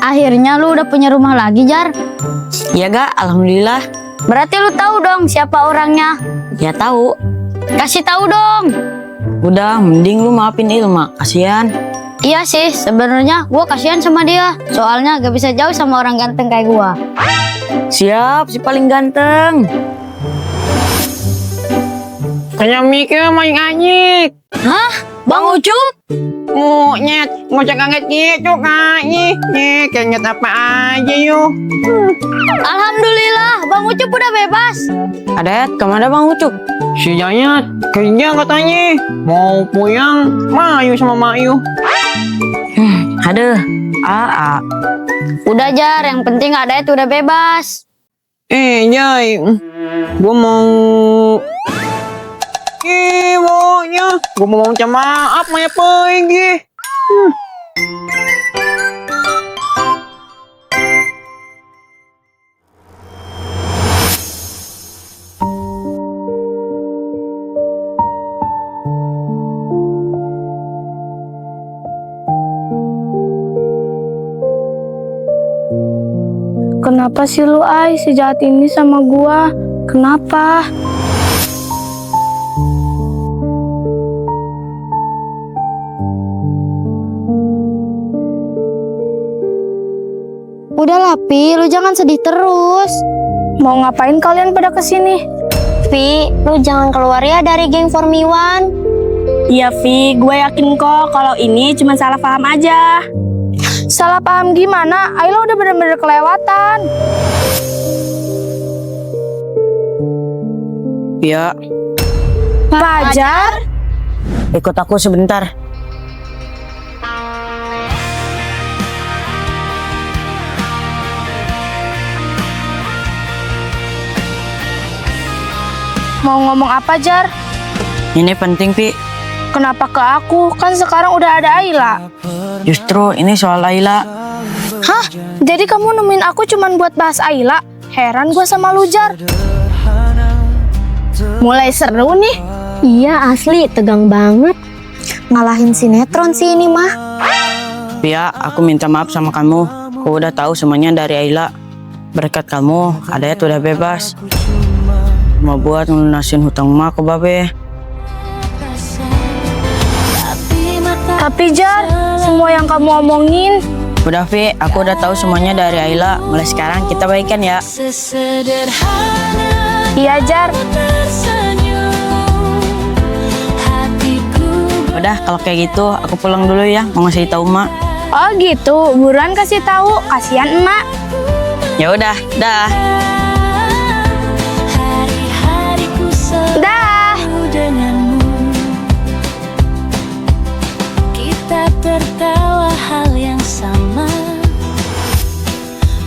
Akhirnya lu udah punya rumah lagi, Jar. Iya gak? Alhamdulillah. Berarti lu tahu dong siapa orangnya. Ya tahu. Kasih tahu dong. Udah, mending lu maafin Ilma. Kasihan. Iya sih, sebenarnya gua kasihan sama dia. Soalnya gak bisa jauh sama orang ganteng kayak gua. Siap, si paling ganteng. Kayak mikir main anyik. Hah? Bang Ucup? Nyet, ngocek anget gitu kayaknya. Kayaknya apa aja yuk. Alhamdulillah, Bang Ucup udah bebas. Adet, kemana Bang Ucup? Si Jayat kerja katanya. Mau puyang, Mayu sama Mayu. Aduh, Aa. Udah Jar, yang penting Adet udah bebas. Jay, gua mau... maunya. Gua mau minta maaf, Maya pergi. Kenapa sih lu, Ai, sejahat ini sama gua? Kenapa? Udahlah, Pi. Lu jangan sedih terus. Mau ngapain kalian pada kesini? Vi, lu jangan keluar ya dari geng Formiwan. Iya Vi, gue yakin kok kalau ini cuma salah paham aja. Salah paham gimana? Ayla udah bener-bener kelewatan. Ya, Fajar? ikut aku sebentar. Mau ngomong apa Jar? Ini penting, Pi. Kenapa ke aku? Kan sekarang udah ada Ayla. Justru ini soal Laila. Hah? Jadi kamu nemuin aku cuman buat bahas Ayla? Heran gue sama lu Jar. Mulai seru nih. Iya asli, tegang banget. Ngalahin sinetron sih ini mah. Pia, aku minta maaf sama kamu. Aku udah tahu semuanya dari Ayla. Berkat kamu, Adayat udah bebas. Mau buat ngelunasin hutang emak ke Babe. Tapi Jar, semua yang kamu omongin, Udah, Vi, aku udah tahu semuanya dari Ayla. Mulai sekarang kita baikan ya. Sesederhana iya Jar. tersenyum, hatiku Udah, kalau kayak gitu aku pulang dulu ya. Mau ngasih tahu emak. Oh gitu, buruan kasih tahu, kasihan emak. Ya udah, dah. hari-hariku Dah. selalu denganmu. Kita tertawa hal yang sama,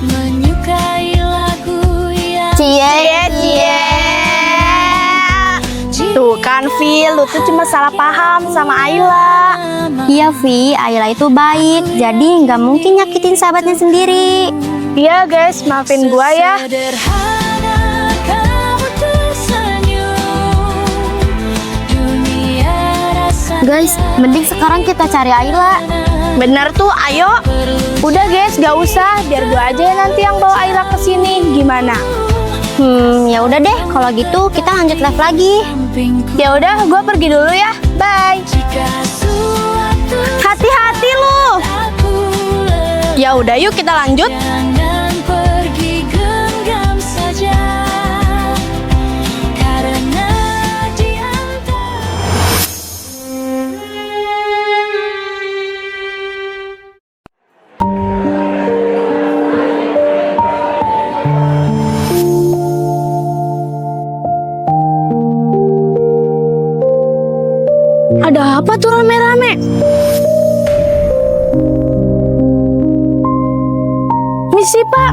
menyukai lagu yang Cie. Tuh kan Vi, lu tuh cuma salah paham sama Ayla. Iya Vi, Ayla itu baik, jadi nggak mungkin nyakitin sahabatnya sendiri. Iya guys, maafin gua ya. Sederhana kamu tersenyum, dunia rasa Guys, mending sekarang kita cari Ayla. Bener tuh, ayo. Udah guys, gak usah, biar gua aja nanti yang bawa Ayla ke sini. Gimana? Ya udah deh, kalau gitu kita lanjut live lagi. sampingku. Ya udah, gua pergi dulu ya. Bye. Jika suatu Hati-hati lu. aku Ya udah, yuk kita lanjut. jangan pergi genggam saja, karena di antara Ada apa tuh rame-rame? Misi Pak,